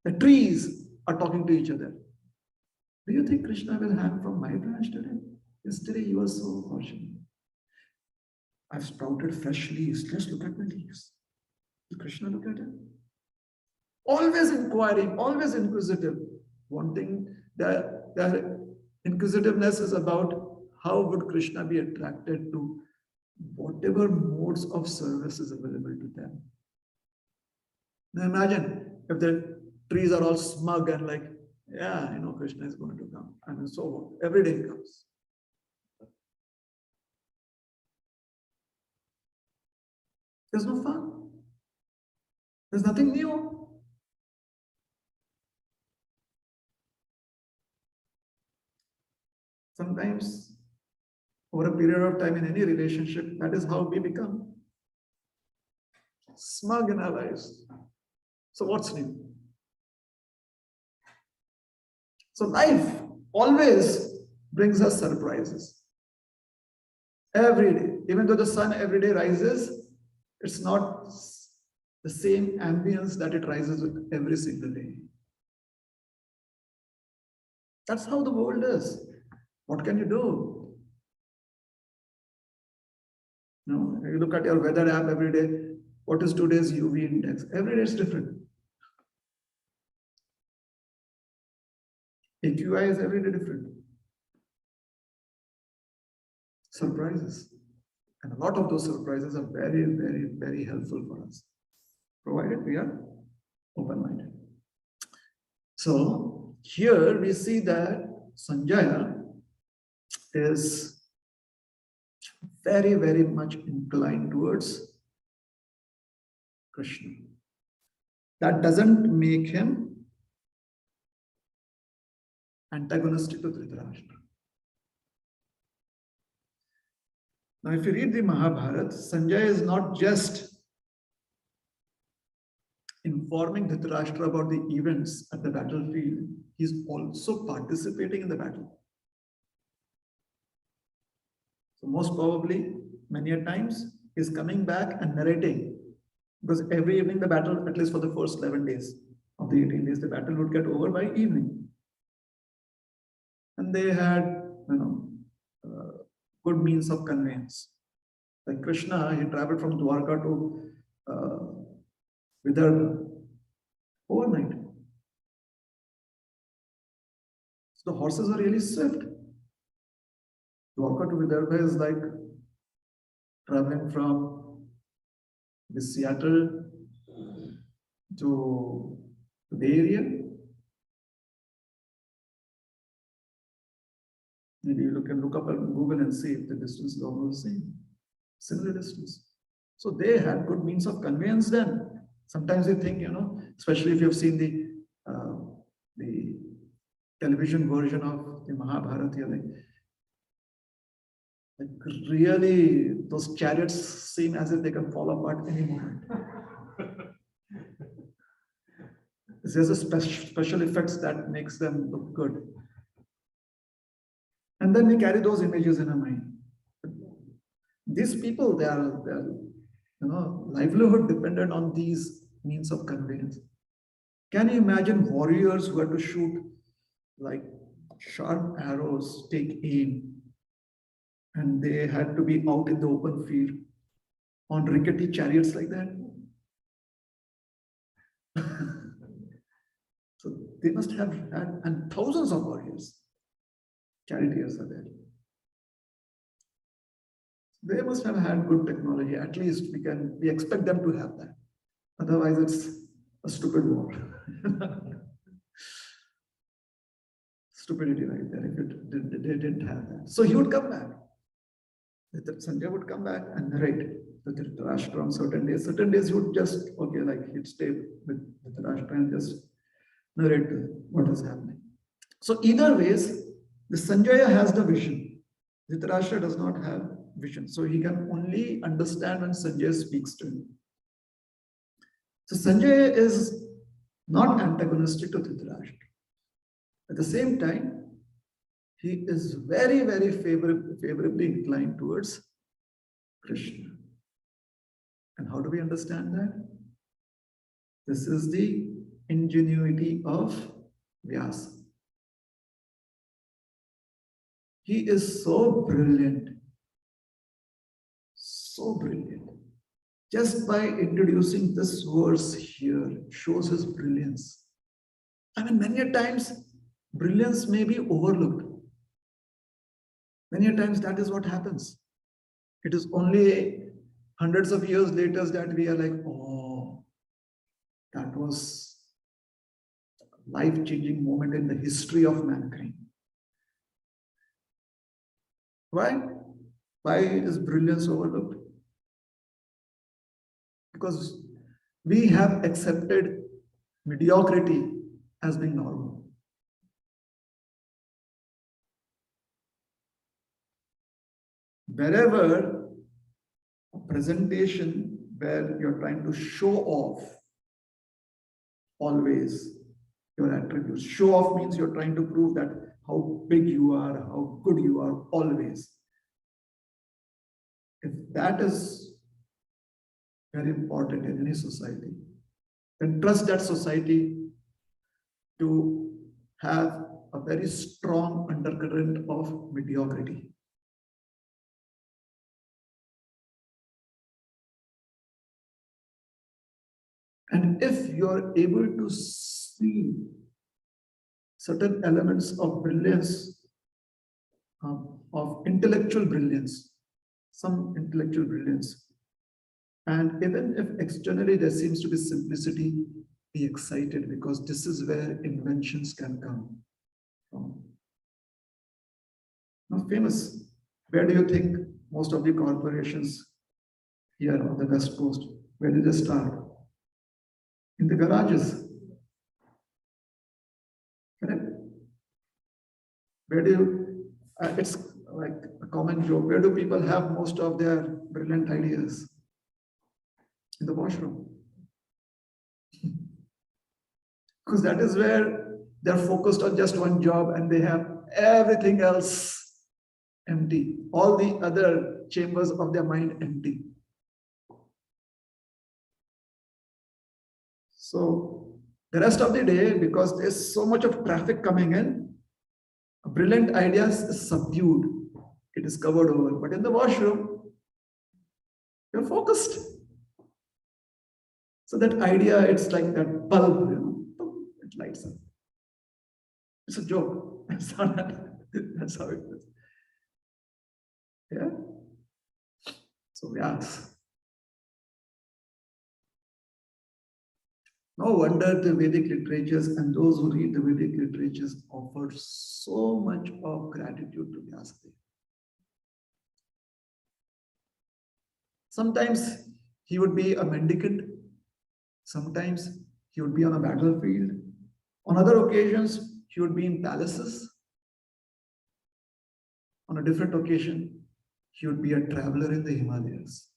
The trees are talking to each other. Do you think Krishna will hang from my branch today? Yesterday you were so fortunate. I've sprouted fresh leaves. Just look at my leaves. Will Krishna look at it? Always inquiring, always inquisitive. Wanting, their inquisitiveness is about how would Krishna be attracted to whatever modes of service is available to them. Now imagine if the trees are all smug and like, yeah, I know Krishna is going to come. And so on. Every day he comes. There's no fun. There's nothing new. Sometimes, over a period of time in any relationship, that is how we become smug in our lives. So what's new? So life always brings us surprises. Every day. Even though the sun every day rises, it's not the same ambience that it rises with every single day. That's how the world is. What can you do? You look at your weather app every day. What is today's UV index? Every day is different. AQI is every day different. Surprises. And a lot of those surprises are very, very, very helpful for us, provided we are open-minded. So here we see that Sanjaya is very, very much inclined towards Krishna. That doesn't make him antagonistic to Dhritarashtra. Now, if you read the Mahabharata, Sanjay is not just informing Dhritarashtra about the events at the battlefield, he's also participating in the battle. So most probably, many a times, he's coming back and narrating. Because every evening the battle, at least for the first 11 days of the 18 days, the battle would get over by evening. And they had, good means of conveyance. Like Krishna, he traveled from Dwarka to Vidarbha overnight. So the horses are really swift. Dwarka to Vidarbha is like traveling from Seattle to the Bay Area. Maybe you can look up on Google and see if the distance is almost the same. Similar distance. So they had good means of conveyance then. Sometimes you think, especially if you've seen the television version of the Mahabharata, like really those chariots seem as if they can fall apart any moment. There's a special effects that makes them look good. And then we carry those images in our mind. These people, their livelihood depended on these means of conveyance. Can you imagine warriors who had to shoot like sharp arrows, take aim, and they had to be out in the open field on rickety chariots like that? So they must have had, and thousands of warriors, charioteers are there. They must have had good technology. At least we expect them to have that. Otherwise, it's a stupid war. Stupidity right there if they didn't have that. So he would come back. Sanjay would come back and narrate the Dhritarashtra on certain days. Certain days he would just, he'd stay with Dhritarashtra and just narrate what is happening. So either ways, the Sanjaya has the vision. Dhritarashtra does not have vision. So he can only understand when Sanjay speaks to him. So Sanjay is not antagonistic to Dhritarashtra. At the same time, he is very, very favorably inclined towards Krishna. And how do we understand that? This is the ingenuity of Vyasa. He is so brilliant. So brilliant. Just by introducing this verse here shows his brilliance. I mean, many a times, brilliance may be overlooked. Many a times that is what happens. It is only hundreds of years later that we are like, oh, that was a life-changing moment in the history of mankind. Why? Why is brilliance overlooked? Because we have accepted mediocrity as being normal. Wherever a presentation where you're trying to show off always your attributes. Show off means you're trying to prove that how big you are, how good you are, always. If that is very important in any society, then trust that society to have a very strong undercurrent of mediocrity. And if you're able to see certain elements of brilliance, of intellectual brilliance, some intellectual brilliance, and even if externally there seems to be simplicity, be excited, because this is where inventions can come from. Now, famous, where do you think most of the corporations here on the West Coast, where do they start? In the garages. Correct? Where do you, it's like a common joke, where do people have most of their brilliant ideas? In the washroom. Because that is where they're focused on just one job and they have everything else empty. All the other chambers of their mind empty. So the rest of the day, because there's so much of traffic coming in, a brilliant ideas is subdued. It is covered over. But in the washroom, you're focused. So that idea, it's like that bulb, it lights up. It's a joke. That's how it is. Yeah. So yes. No wonder the Vedic literatures and those who read the Vedic literatures offer so much of gratitude to Vyasadeva. Sometimes he would be a mendicant. Sometimes he would be on a battlefield. On other occasions, he would be in palaces. On a different occasion, he would be a traveler in the Himalayas.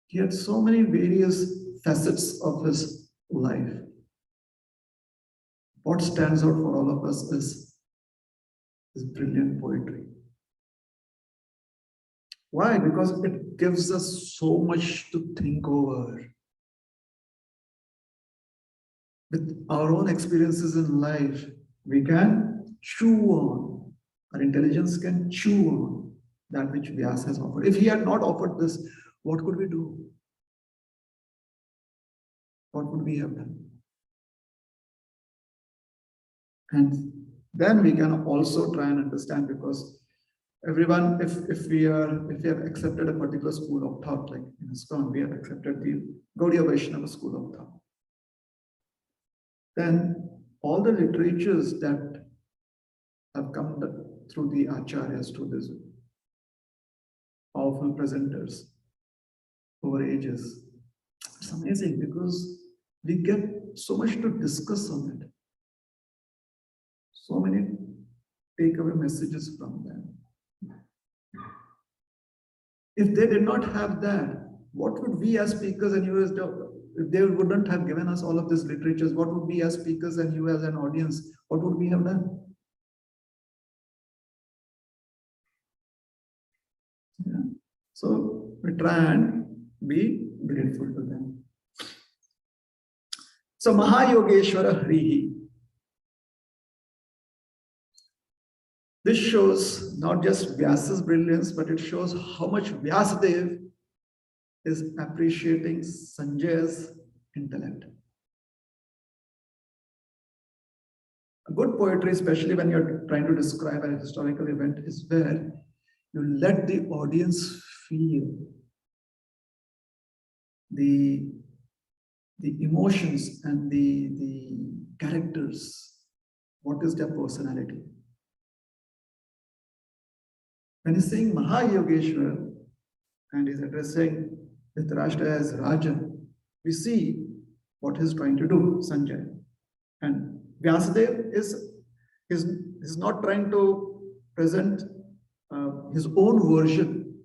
He had so many various facets of his life. What stands out for all of us is his brilliant poetry. Why? Because it gives us so much to think over. With our own experiences in life, we can chew on. Our intelligence can chew on that which Vyasa has offered. If he had not offered this, what could we do? What would we have done? And then we can also try and understand, because everyone, if we have accepted a particular school of thought, like in ISKCON, we have accepted the Gaudiya Vaishnava school of thought. Then all the literatures that have come through the acharyas, through these powerful presenters over ages, it's amazing because we get so much to discuss on it. So many takeaway messages from them. If they did not have that, what would we as speakers and you as if they wouldn't have given us all of these literatures, what would we as speakers and you as an audience, what would we have done? Yeah. So we try and be grateful to them. So Mahayogeshwara Hrihi. This shows not just Vyasa's brilliance, but it shows how much Vyasadeva is appreciating Sanjay's intellect. A good poetry, especially when you're trying to describe a historical event, is where you let the audience feel the emotions and the characters. What is their personality? When he's saying Mahayogeshwara and he's addressing Dhritarashtra as Raja, we see what he's trying to do, Sanjay. And Vyasadeva is not trying to present his own version.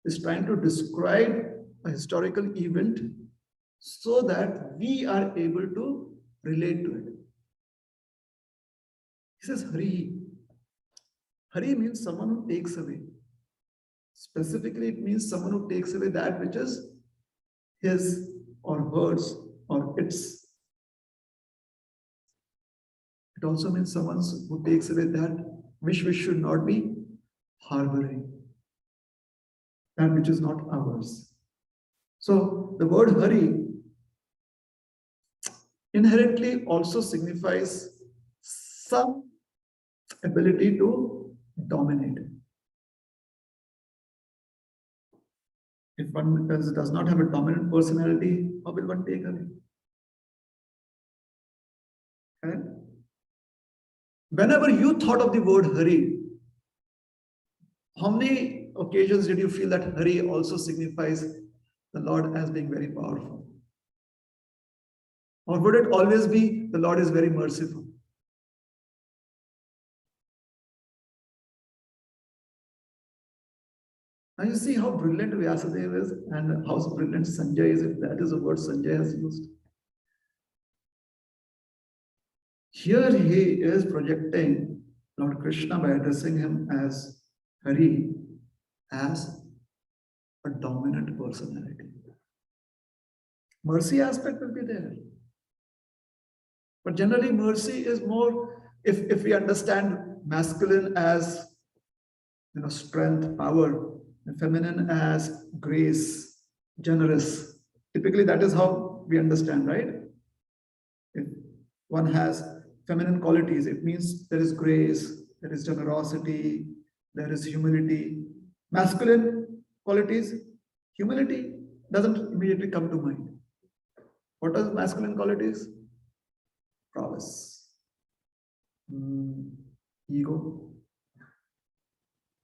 He's trying to describe a historical event so that we are able to relate to it. He says Hari. Hari means someone who takes away. Specifically, it means someone who takes away that which is his or hers or its. It also means someone who takes away that which we should not be harboring, that which is not ours. So the word Hari inherently also signifies some ability to dominate. If one does not have a dominant personality, how will one take away? Okay? Whenever you thought of the word Hari, how many occasions did you feel that Hari also signifies the Lord as being very powerful? Or would it always be the Lord is very merciful? Now you see how brilliant Vyasadeva is and how brilliant Sanjay is, if that is the word Sanjay has used. Here he is projecting Lord Krishna by addressing him as Hari, as a dominant personality. Mercy aspect will be there. But generally mercy is more, if we understand masculine as strength, power, and feminine as grace, generous. Typically that is how we understand, right? If one has feminine qualities, it means there is grace, there is generosity, there is humility. Masculine qualities, humility doesn't immediately come to mind. What are masculine qualities? Prowess, ego,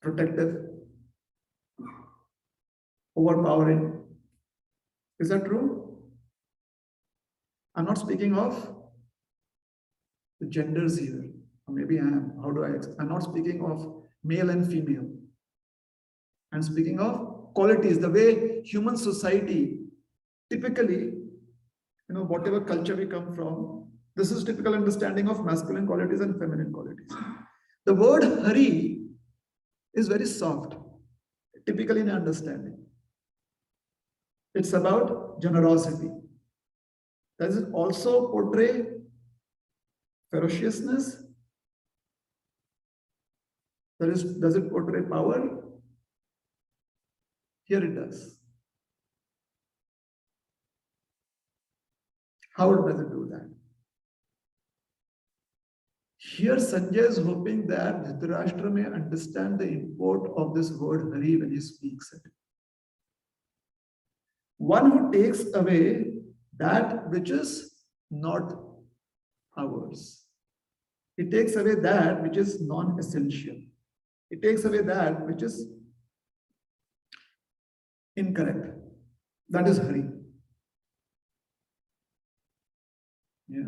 protective, overpowering. Is that true? I'm not speaking of the genders here. Or maybe I am. How do I? I'm not speaking of male and female. I'm speaking of qualities, the way human society typically, whatever culture we come from, this is typical understanding of masculine qualities and feminine qualities. The word Hari is very soft, typically in understanding. It's about generosity. Does it also portray ferociousness? Does it portray power? Here it does. How does it do that? Here Sanjay is hoping that Dhritarashtra may understand the import of this word Hari when he speaks it. One who takes away that which is not ours. He takes away that which is non-essential. He takes away that which is incorrect. That is Hari. Yeah.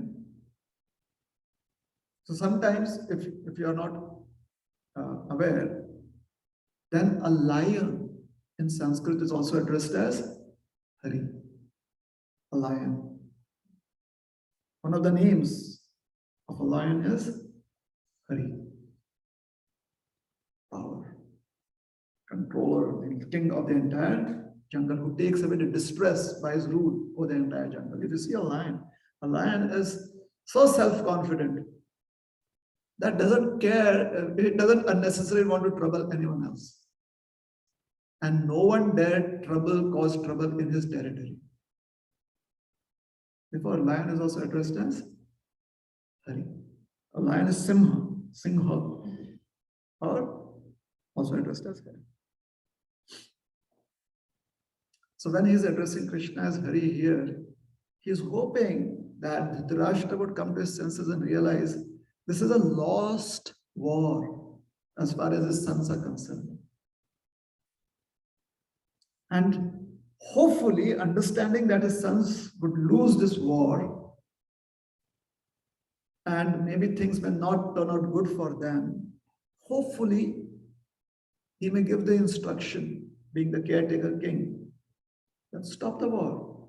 So sometimes, if you are not aware, then a lion in Sanskrit is also addressed as Hari, a lion. One of the names of a lion is Hari, power, controller, the king of the entire jungle, who takes away the distress by his rule over the entire jungle. If you see a lion is so self-confident that doesn't care, it doesn't unnecessarily want to trouble anyone else. And no one dare cause trouble in his territory. Therefore, a lion is also addressed as Hari. A lion is Singha, or also addressed as Hari. So when he is addressing Krishna as Hari here, he is hoping that Dhritarashtra would come to his senses and realize this is a lost war as far as his sons are concerned. And hopefully, understanding that his sons would lose this war and maybe things may not turn out good for them, hopefully, he may give the instruction, being the caretaker king, that stop the war.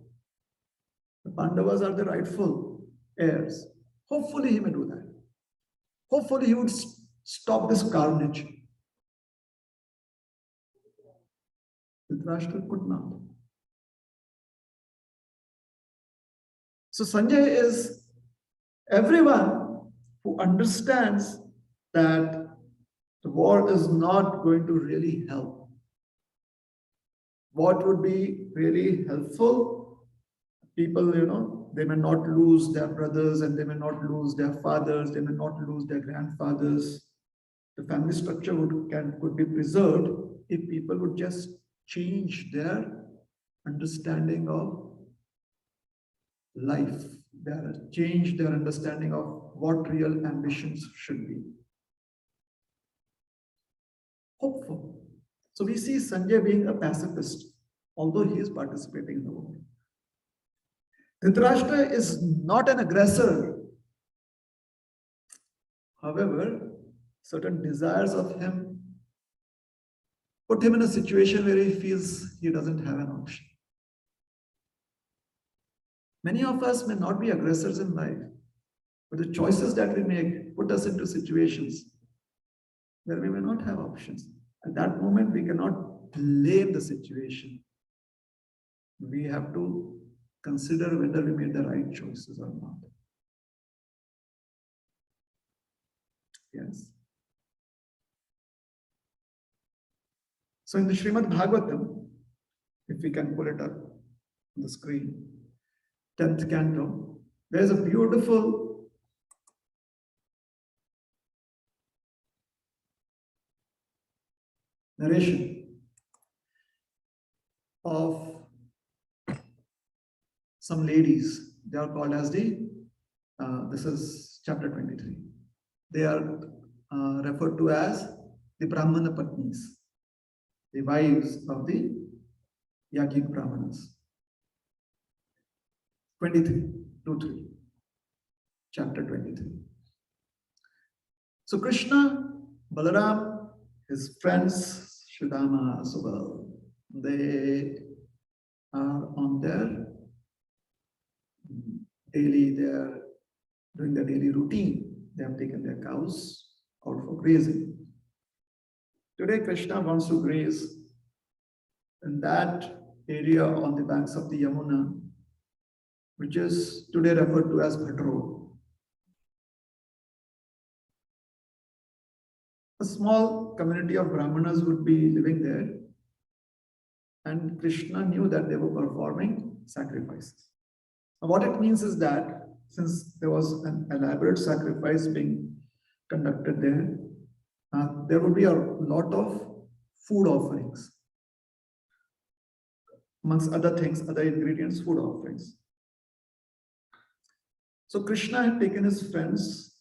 The Pandavas are the rightful heirs. Hopefully, he may do that. Hopefully, he would stop this carnage. Dhritarashtra could not. So Sanjay is everyone who understands that the war is not going to really help. What would be really helpful? People, they may not lose their brothers and they may not lose their fathers, they may not lose their grandfathers. The family structure could be preserved if people would just change their understanding of life, They have changed their understanding of what real ambitions should be. Hopeful. So we see Sanjay being a pacifist, although he is participating in the war. Dhritarashtra is not an aggressor. However, certain desires of him put him in a situation where he feels he doesn't have an option. Many of us may not be aggressors in life, but the choices that we make put us into situations where we may not have options. At that moment, we cannot blame the situation. We have to consider whether we made the right choices or not. Yes. So in the Srimad Bhagavatam, if we can pull it up on the screen, 10th canto, there's a beautiful narration of some ladies. They are called as this is chapter 23. They are referred to as the Brahmana Patnis, the wives of the Yajnik Brahmanas. 23, 2-3, chapter 23. So Krishna, Balaram, his friends, Sridhama, Subal, they are on their daily, they are doing their daily routine. They have taken their cows out for grazing. Today, Krishna wants to graze in that area on the banks of the Yamuna, which is today referred to as Bhatro. A small community of Brahmanas would be living there, and Krishna knew that they were performing sacrifices. Now, what it means is that since there was an elaborate sacrifice being conducted there, there would be a lot of food offerings. Amongst other things, other ingredients, food offerings. So Krishna had taken his friends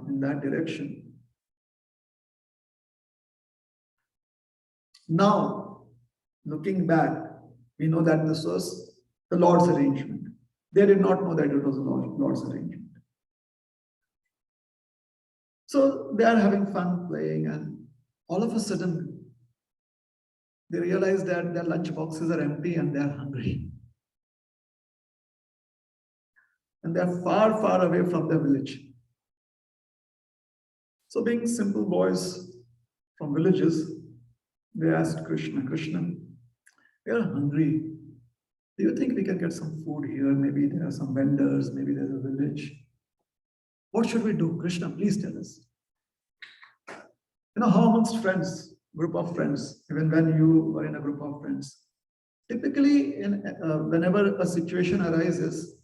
in that direction. Now, looking back, we know that this was the Lord's arrangement. They did not know that it was the Lord's arrangement. So they are having fun playing, and all of a sudden, they realize that their lunch boxes are empty and they are hungry. And they are far, far away from their village. So being simple boys from villages, they asked Krishna, Krishna, we are hungry. Do you think we can get some food here? Maybe there are some vendors, maybe there's a village. What should we do? Krishna, please tell us. You know how amongst friends, group of friends, even when you were in a group of friends, typically whenever a situation arises,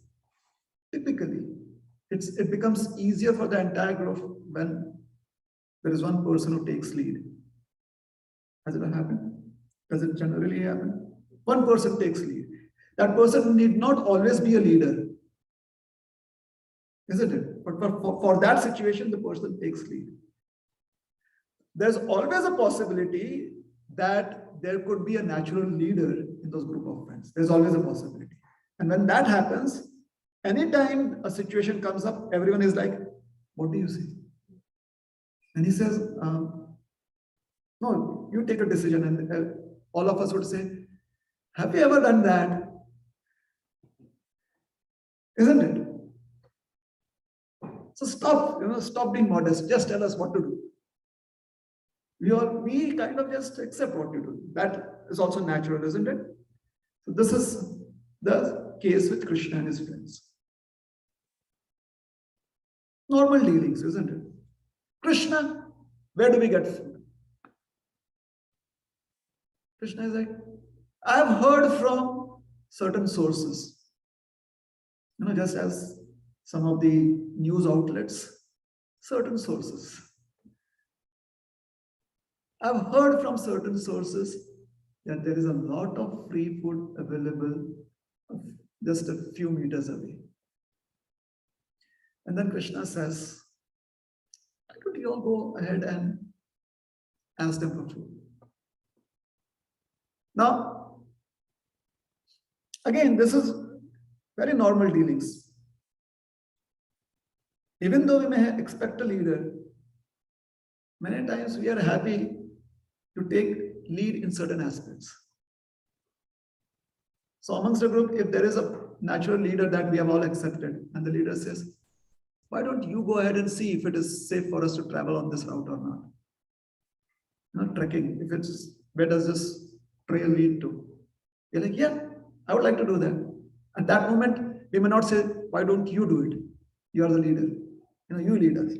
typically it becomes easier for the entire group when there is one person who takes lead. Has it happened? Does it generally happen? One person takes lead. That person need not always be a leader, isn't it? But for that situation, the person takes lead. There's always a possibility that there could be a natural leader in those group of friends. There's always a possibility. And when that happens, anytime a situation comes up, everyone is like, what do you say? And he says, no, you take a decision. And all of us would say, have you ever done that? Isn't it? So stop being modest. Just tell us what to do. We kind of just accept what you do. That is also natural, isn't it? So this is the case with Krishna and his friends. Normal dealings, isn't it? Krishna, where do we get food? Krishna is like, I have heard from certain sources. Just as some of the news outlets, certain sources. I've heard from certain sources that there is a lot of free food available just a few meters away. And then Krishna says, why don't you all go ahead and ask them for food? Now, again, this is very normal dealings. Even though we may expect a leader, many times we are happy to take lead in certain aspects. So amongst the group, if there is a natural leader that we have all accepted, and the leader says, why don't you go ahead and see if it is safe for us to travel on this route or not? Not trekking, if it's, where does this trail lead to? You're like, yeah, I would like to do that. At that moment, we may not say, why don't you do it? You are the leader. You lead us.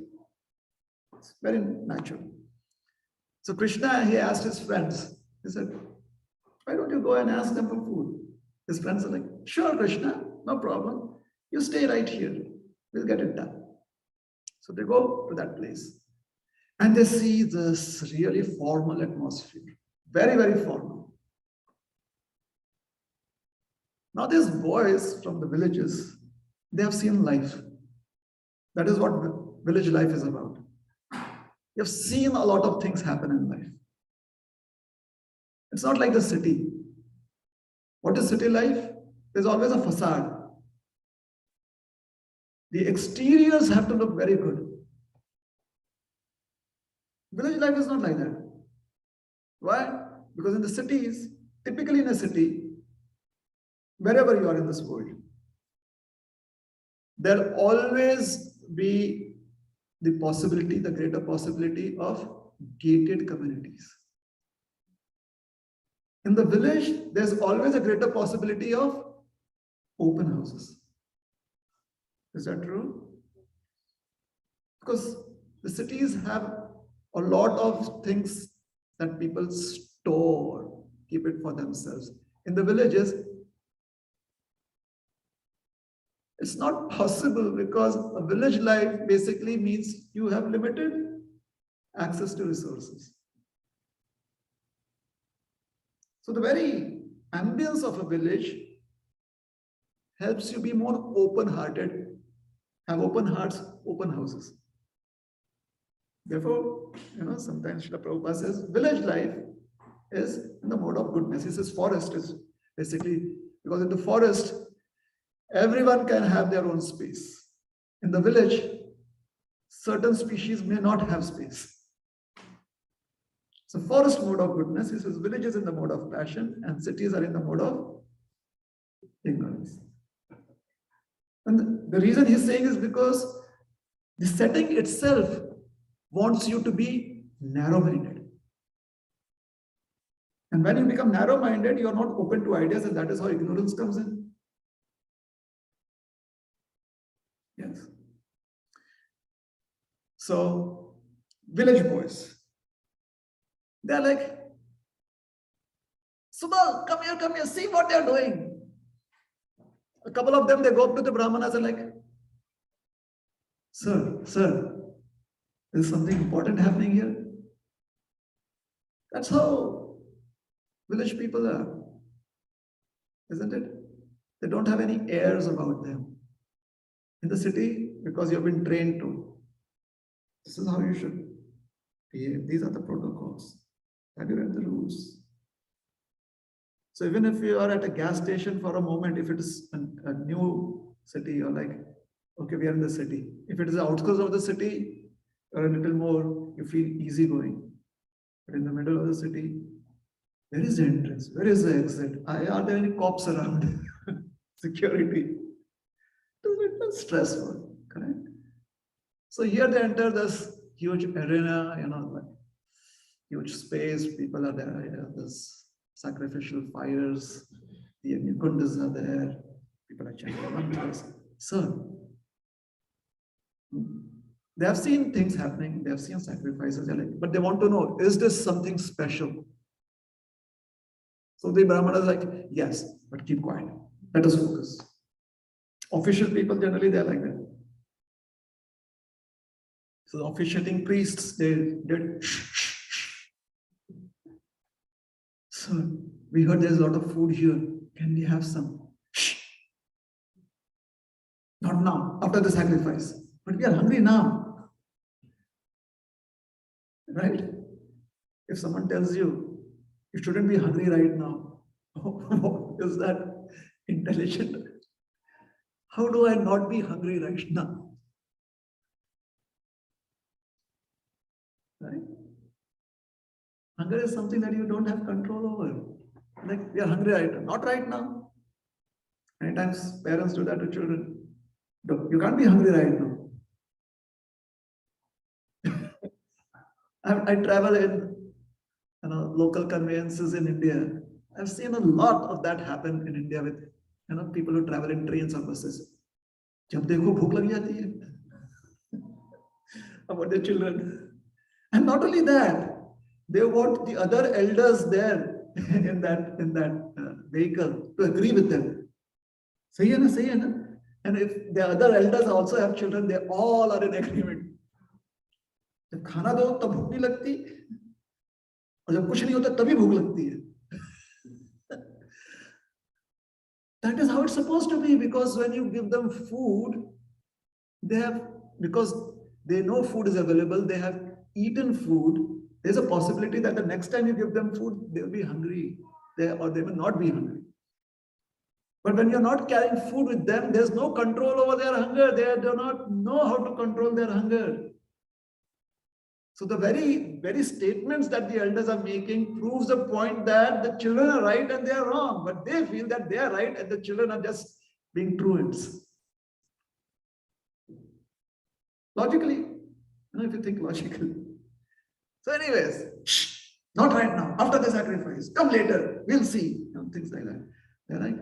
It's very natural. So Krishna, he asked his friends, he said, why don't you go and ask them for food? His friends are like, sure, Krishna, no problem. You stay right here. We'll get it done. So they go to that place. And they see this really formal atmosphere. Very, very formal. Now these boys from the villages, they have seen life. That is what village life is about. You have seen a lot of things happen in life. It's not like the city. What is city life? There's always a facade. The exteriors have to look very good. Village life is not like that. Why? Because in the cities, typically in a city, wherever you are in this world, there'll always be the possibility, the greater possibility of gated communities. In the village, there's always a greater possibility of open houses. Is that true? Because the cities have a lot of things that people store, keep it for themselves. In the villages, it's not possible because a village life basically means you have limited access to resources. So the very ambience of a village helps you be more open-hearted, have open hearts, open houses. Therefore, sometimes Srila Prabhupada says village life is in the mode of goodness. He says forest is basically, because in the forest, everyone can have their own space. In the village, certain species may not have space. So forest mode of goodness, he says village is in the mode of passion and cities are in the mode of ignorance. And the reason he's saying is because the setting itself wants you to be narrow-minded. And when you become narrow-minded, you are not open to ideas, and that is how ignorance comes in. Yes. So, village boys, they're like, Subal, come here, see what they're doing. A couple of them, they go up to the Brahmanas and like, Sir, there's something important happening here. That's how village people are, isn't it? They don't have any airs about them. In the city, because you've been trained to, this is how you should behave. These are the protocols. Have you read the rules? So even if you are at a gas station for a moment, if it is a new city, you're like, okay, we are in the city. If it is the outskirts of the city, or a little more, you feel easygoing. But in the middle of the city, where is the entrance? Where is the exit? Are there any cops around? Security. It's stressful, correct? So here they enter this huge arena, like huge space. People are there. There's sacrificial fires. The kundas are there. People are chanting mantras. So they have seen things happening, they have seen sacrifices, but they want to know, is this something special? So the Brahmanas are like, yes, but keep quiet. Let us focus. Official people, generally, they're like that. So the officiating priests, they did, shh. So we heard there's a lot of food here. Can we have some? Shh. Not now, after the sacrifice. But we are hungry now, right? If someone tells you shouldn't be hungry right now, is that intelligent? How do I not be hungry right now? Right? Hunger is something that you don't have control over. Like, we are hungry right now. Not right now. Many times parents do that to children. You can't be hungry right now. I travel in local conveyances in India. I've seen a lot of that happen in India with people who travel in trains or buses. जब देखो भूख लग जाती है about their children. And not only that, they want the other elders there in that vehicle to agree with them. सही है ना, सही है ना? And if the other elders also have children, they all are in agreement. जब खाना दो तब भूख नहीं लगती, और जब कुछ नहीं होता तभी भूख लगती है. That is how it's supposed to be, because when you give them food, because they know food is available, they have eaten food, there's a possibility that the next time you give them food, they'll be hungry, or they will not be hungry. But when you're not carrying food with them, there's no control over their hunger. They do not know how to control their hunger. So the very statements that the elders are making proves the point that the children are right and they are wrong, but they feel that they are right and the children are just being truants. Logically, if you think logically. So anyways, not right now, after the sacrifice, come later, we'll see, things like that. They're like,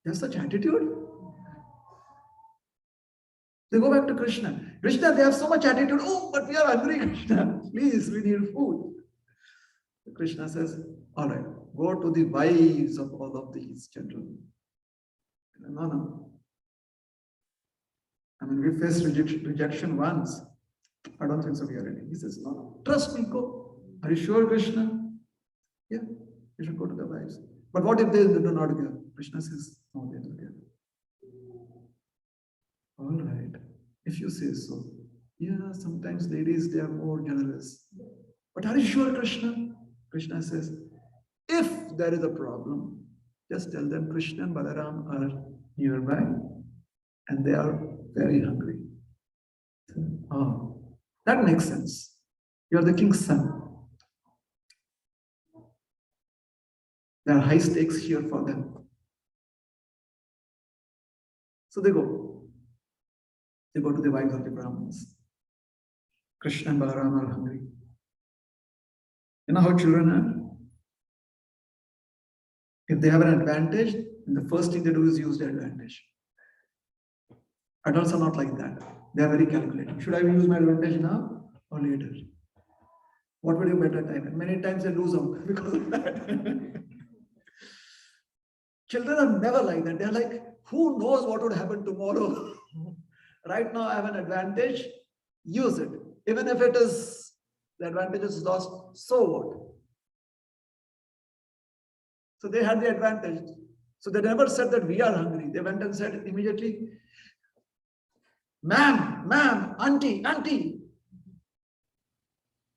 there's such attitude. They go back to Krishna. Krishna, they have so much attitude. Oh, but we are hungry, Krishna. Please, we need food. Krishna says, all right, go to the wives of all of these children. No. I mean, we faced rejection once. I don't think so we are ready. He says, no, trust me, go. Are you sure, Krishna? Yeah, you should go to the wives. But what if they do not give? Krishna says, no, they do give. All right, if you say so. Yeah, sometimes ladies, they are more generous. But are you sure, Krishna? Krishna says, if there is a problem, just tell them Krishna and Balaram are nearby and they are very hungry. Oh, that makes sense. You are the king's son. There are high stakes here for them. So they go. They go to the wives of the Brahmins. Krishna and Balaram are hungry. You know how children are? If they have an advantage, the first thing they do is use the advantage. Adults are not like that. They are very calculating. Should I use my advantage now or later? What will be better time? And many times they lose out because of that. Children are never like that. They're like, who knows what would happen tomorrow? Right now I have an advantage, use it. Even if the advantage is lost, so what? So they had the advantage. So they never said that we are hungry. They went and said immediately, ma'am, auntie.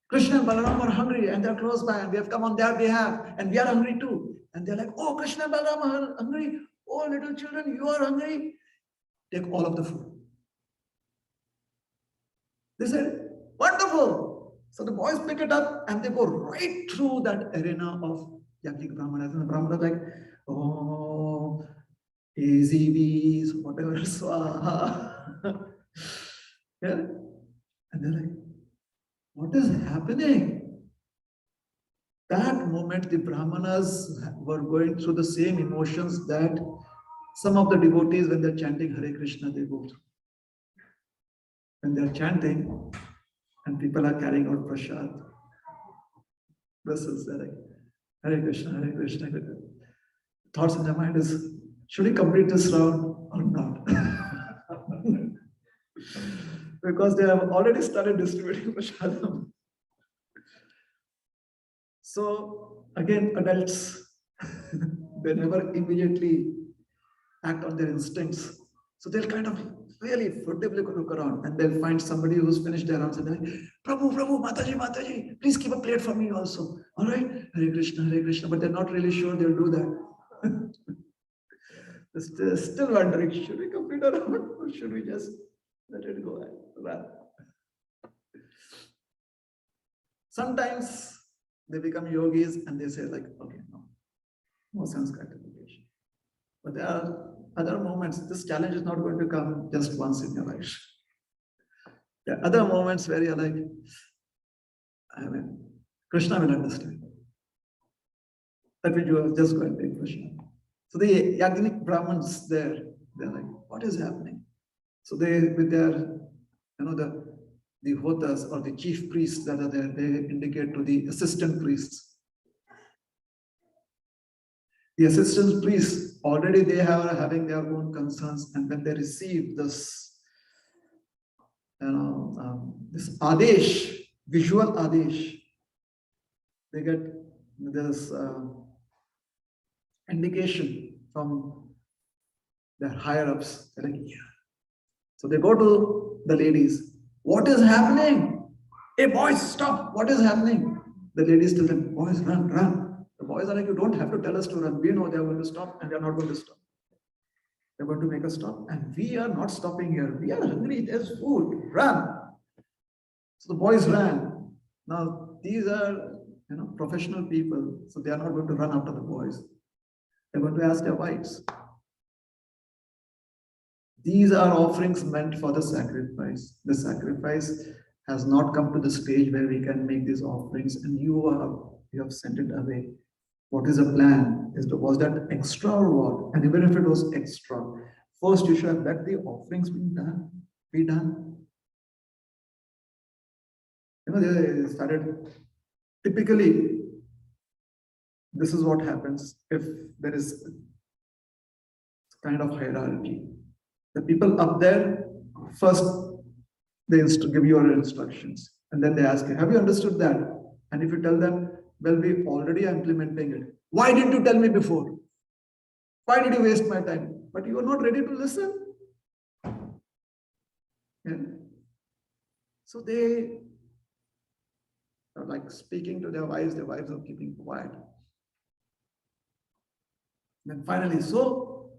Krishna and Balaram are hungry and they're close by and we have come on their behalf and we are hungry too. And they're like, oh, Krishna and Balaram are hungry. Oh, little children, you are hungry. Take all of the food. They said, wonderful. So the boys pick it up and they go right through that arena of Yajnik Brahmanas. And the Brahmanas are like, oh, easy bees, whatever, swaha. Yeah. And they're like, what is happening? That moment, the Brahmanas were going through the same emotions that some of the devotees, when they're chanting Hare Krishna, they go through. When they're chanting and people are carrying out prasad, vessels, they're like, Hare Krishna, Hare Krishna, Hare Krishna. Thoughts in their mind is, should we complete this round or not? Because they have already started distributing prasadam. So again, adults, they never immediately act on their instincts. So they'll kind of really furtively look around and they'll find somebody who's finished their rounds and they're like, Prabhu, Prabhu, Mataji, please keep a plate for me also. All right, Hare Krishna, but they're not really sure they'll do that. They're still wondering, should we complete our round or should we just let it go and run? Sometimes they become yogis and they say like, okay, no sense gratification. But there are other moments, this challenge is not going to come just once in your life. There are other moments where you're like, Krishna will understand. That means you are just going to take Krishna. So the Yagnik Brahmins there, they're like, what is happening? So they, with their, the hotas or the chief priests that are there, they indicate to the assistant priests. The assistant priests, already they are having their own concerns, and when they receive this, this Adesh, visual Adesh, they get this indication from their higher-ups. They're like, yeah. So they go to the ladies. What is happening? Hey, boys, stop. What is happening? The ladies tell them, boys, run, run. The boys are like, you don't have to tell us to run. We know they're going to stop and they're not going to stop. They're going to make us stop. And we are not stopping here. We are hungry. There's food. Run. So the boys ran. Now, these are professional people. So they are not going to run after the boys. They're going to ask their wives. These are offerings meant for the sacrifice. The sacrifice has not come to the stage where we can make these offerings, and you have sent it away. What is the plan? Was that extra or what? And even if it was extra, first you should have let the offerings be done. They started. Typically, this is what happens if there is kind of hierarchy. The people up there, first they give you your instructions and then they ask you, have you understood that? And if you tell them, well, we already are implementing it. Why didn't you tell me before? Why did you waste my time? But you are not ready to listen. Yeah. So they are like speaking to their wives are keeping quiet. Then finally, so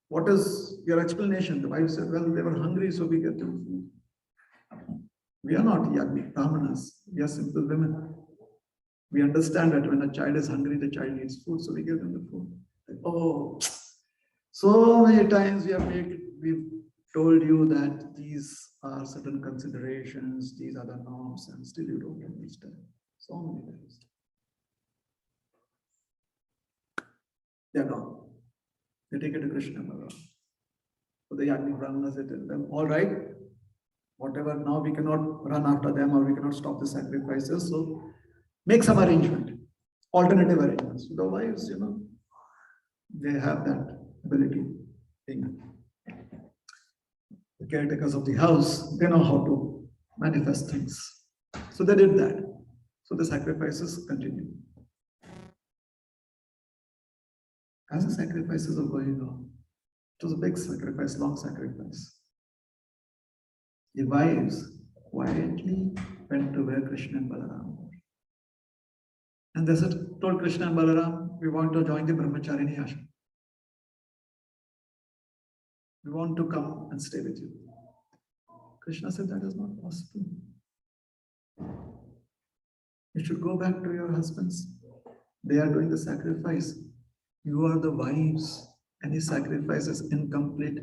what is your explanation? The wife said, well, they were hungry, so we get them food. We are not Yagnik Brahmanas. We are simple women. We understand that when a child is hungry, the child needs food, so we give them the food. Oh, so many times we've told you that these are certain considerations, these are the norms, and still you don't understand. So many times. They are gone. They take it to Krishna Bhagavan. So the Yagnik Brahmanas, they tell them, all right, whatever, now we cannot run after them or we cannot stop the sacrifices, so make some arrangement, alternative arrangements. So the wives, they have that ability. Being the caretakers of the house, they know how to manifest things. So they did that. So the sacrifices continue. As the sacrifices are going on, it was a big sacrifice, long sacrifice. The wives quietly went to where Krishna and Balaram were. And they told Krishna and Balaram, we want to join the Brahmacharini ashram. We want to come and stay with you. Krishna said, that is not possible. You should go back to your husbands. They are doing the sacrifice. You are the wives. Any sacrifice is incomplete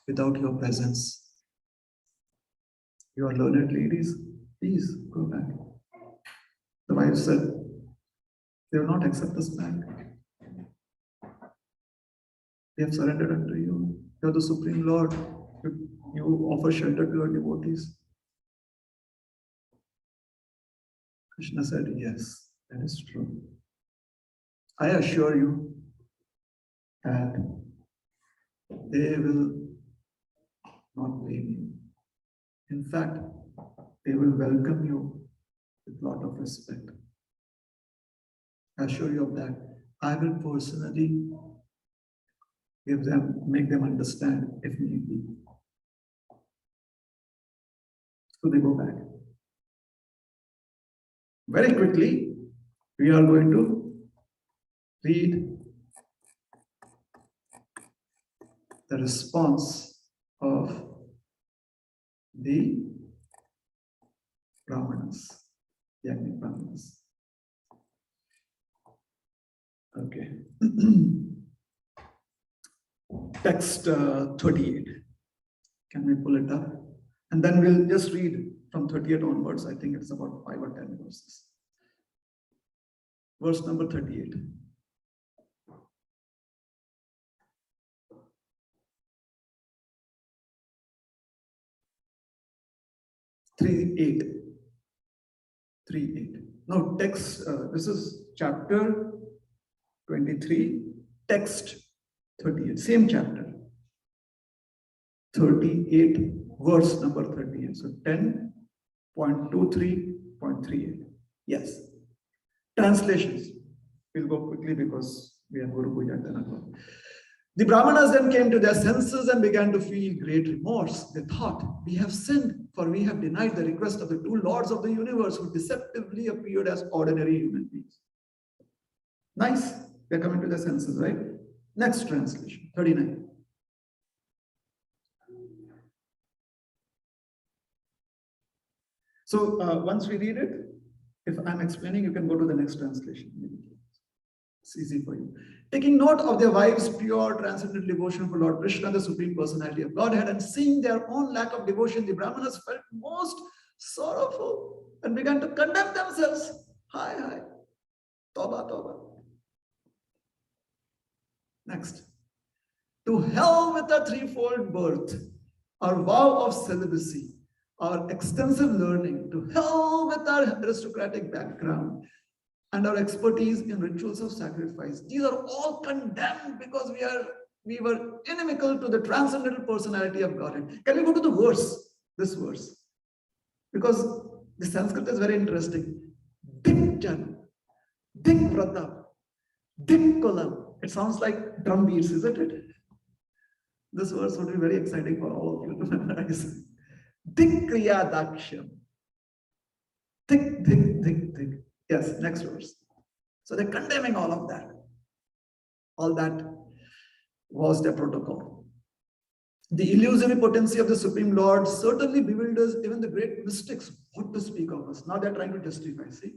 without your presence. You are learned ladies, please go back. The wife said, they will not accept us back. We have surrendered unto you. You are the Supreme Lord. You offer shelter to your devotees. Krishna said, yes, that is true. I assure you that they will not blame you. In fact, they will welcome you with a lot of respect. I assure you of that. I will personally make them understand if need be. So they go back. Very quickly, we are going to read the response of the Brahmanas, the Agni Brahmanas. Okay. Text 38. Can we pull it up? And then we'll just read from 38 onwards. I think it's about 5 or 10 verses. Verse number 38. No, text, this is chapter 23, text 38, same chapter. 38, verse number 38. So 10.23.38. Yes. Translations. We'll go quickly because we are Guru Puja. The Brahmanas then came to their senses and began to feel great remorse. They thought, we have sinned, for we have denied the request of the two lords of the universe who deceptively appeared as ordinary human beings. Nice. They're coming to their senses, right? Next translation, 39. So once we read it, if I'm explaining, you can go to the next translation. It's easy for you. Taking note of their wives' pure transcendental devotion for Lord Krishna, the Supreme Personality of Godhead, and seeing their own lack of devotion, the Brahmanas felt most sorrowful and began to condemn themselves. Hi. Toba, toba. Next. To hell with our threefold birth, our vow of celibacy, our extensive learning, to hell with our aristocratic background, and our expertise in rituals of sacrifice. These are all condemned because we were inimical to the transcendental personality of Godhead. Can we go to the verse, this verse? Because the Sanskrit is very interesting. Dik Jan, Dik Pratap, Dik Kulam. It sounds like drum beats, isn't it? This verse would be very exciting for all of you to memorize. Dik Kriya Daksham. Dik, dik, dik, dik. Yes, next verse. So they're condemning all of that. All that was their protocol. The illusory potency of the Supreme Lord certainly bewilders even the great mystics. What to speak of us? Now they're trying to justify. See,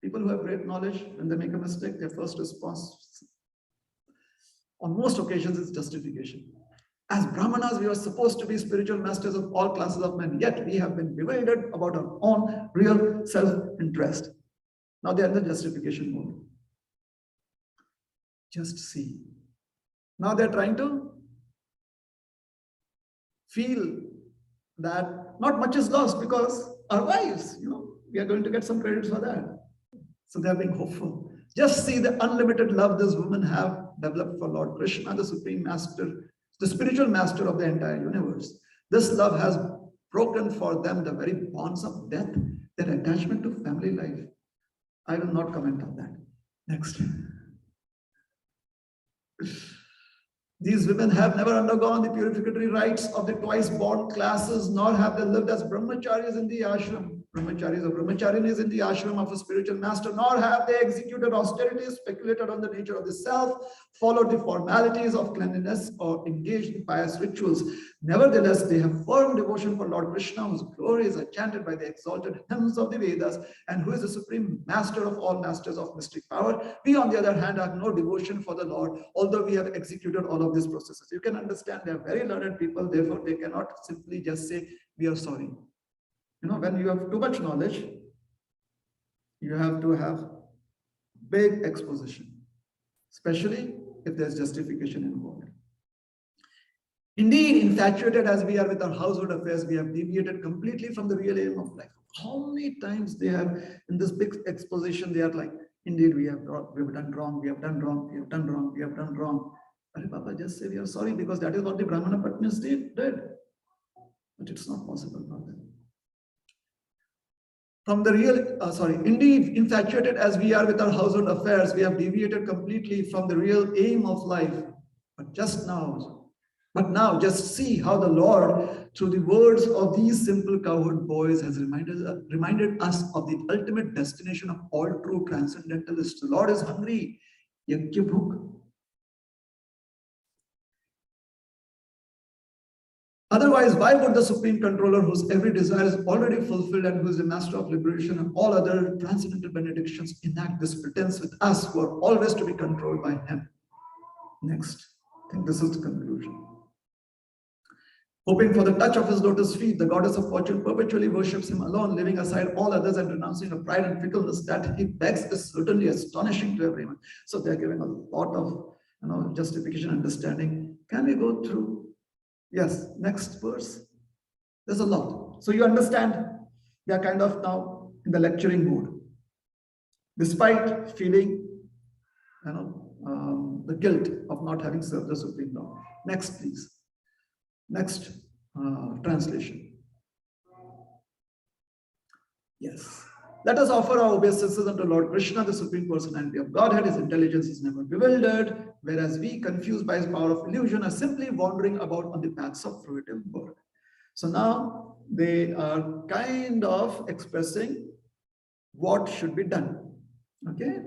people who have great knowledge, when they make a mistake, their first response on most occasions is justification. As Brahmanas, we are supposed to be spiritual masters of all classes of men, yet we have been bewildered about our own real self-interest. Now they are in the justification mode. Just see. Now they're trying to feel that not much is lost because our wives, we are going to get some credits for that. So they are being hopeful. Just see the unlimited love this women have developed for Lord Krishna, the Supreme Master, the spiritual master of the entire universe. This love has broken for them the very bonds of death, their attachment to family life. I will not comment on that. Next. These women have never undergone the purificatory rites of the twice born classes, nor have they lived as brahmacharis in the ashram. Brahmacharis or brahmacharinis in the ashram of a spiritual master, nor have they executed austerities, speculated on the nature of the self, followed the formalities of cleanliness, or engaged in pious rituals. Nevertheless, they have firm devotion for Lord Krishna, whose glories are chanted by the exalted hymns of the Vedas, and who is the supreme master of all masters of mystic power. We, on the other hand, have no devotion for the Lord, although we have executed all of these processes. You can understand they are very learned people, therefore they cannot simply just say, we are sorry. When you have too much knowledge, you have to have big exposition, especially if there's justification involved. Indeed, infatuated as we are with our household affairs, we have deviated completely from the real aim of life. How many times they have, in this big exposition, they are like, indeed, we have done wrong, we have done wrong, we have done wrong, we have done wrong. But Papa, just say we are sorry, because that is what the Brahmana Patnis did. But it's not possible for them. From the real, indeed, infatuated as we are with our household affairs, we have deviated completely from the real aim of life. But now just see how the Lord, through the words of these simple cowherd boys, has reminded us of the ultimate destination of all true transcendentalists. The Lord is hungry. Yakya bhuk. Otherwise, why would the Supreme Controller, whose every desire is already fulfilled and who is the master of liberation and all other transcendental benedictions, enact this pretense with us who are always to be controlled by him? Next, I think this is the conclusion. Hoping for the touch of his lotus feet, the goddess of fortune perpetually worships him alone, leaving aside all others and renouncing a pride and fickleness that he begs is certainly astonishing to everyone. So they're giving a lot of justification, understanding. Can we go through? Yes, next verse. There's a lot. So you understand, they are kind of now in the lecturing mood. Despite feeling, the guilt of not having served the Supreme Lord. Next, please. Next translation. Yes. Let us offer our obeisances unto Lord Krishna, the Supreme Personality of Godhead. His intelligence is never bewildered, whereas we, confused by his power of illusion, are simply wandering about on the paths of fruitive birth. So now they are kind of expressing what should be done. Okay?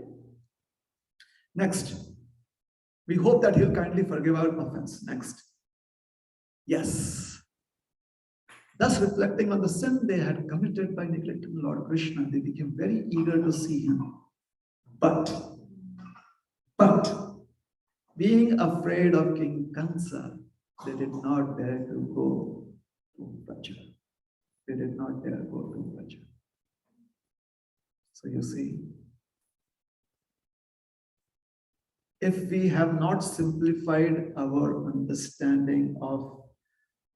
Next. We hope that he'll kindly forgive our offense. Next. Yes. Thus, reflecting on the sin they had committed by neglecting Lord Krishna, they became very eager to see him. But being afraid of King Kansa, they did not dare to go to Vraja. They did not dare go to Vraja. So you see, if we have not simplified our understanding of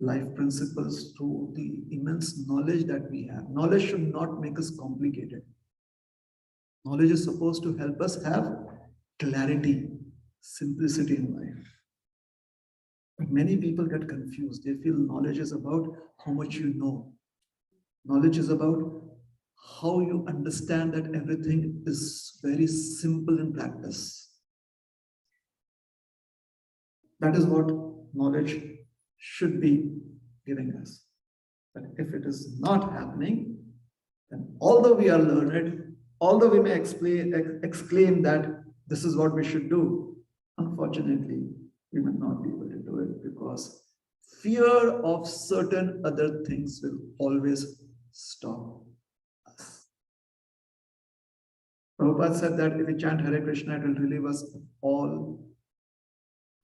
life principles through the immense knowledge that we have. Knowledge should not make us complicated. Knowledge is supposed to help us have clarity, simplicity in life. But many people get confused. They feel knowledge is about how much you know. Knowledge is about how you understand that everything is very simple in practice. That is what knowledge should be giving us. But if it is not happening, then although we are learned, although we may exclaim that this is what we should do, unfortunately, we may not be able to do it because fear of certain other things will always stop us. Prabhupada said that if we chant Hare Krishna, it will relieve us of all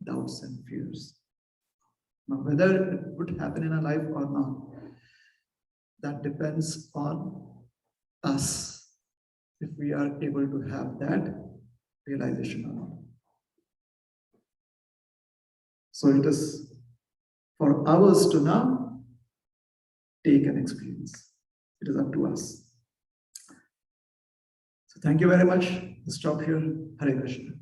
doubts and fears. Now, whether it would happen in our life or not, that depends on us, if we are able to have that realization or not. So it is for ours to now take an experience. It is up to us. So thank you very much. Let's stop here. Hare Krishna.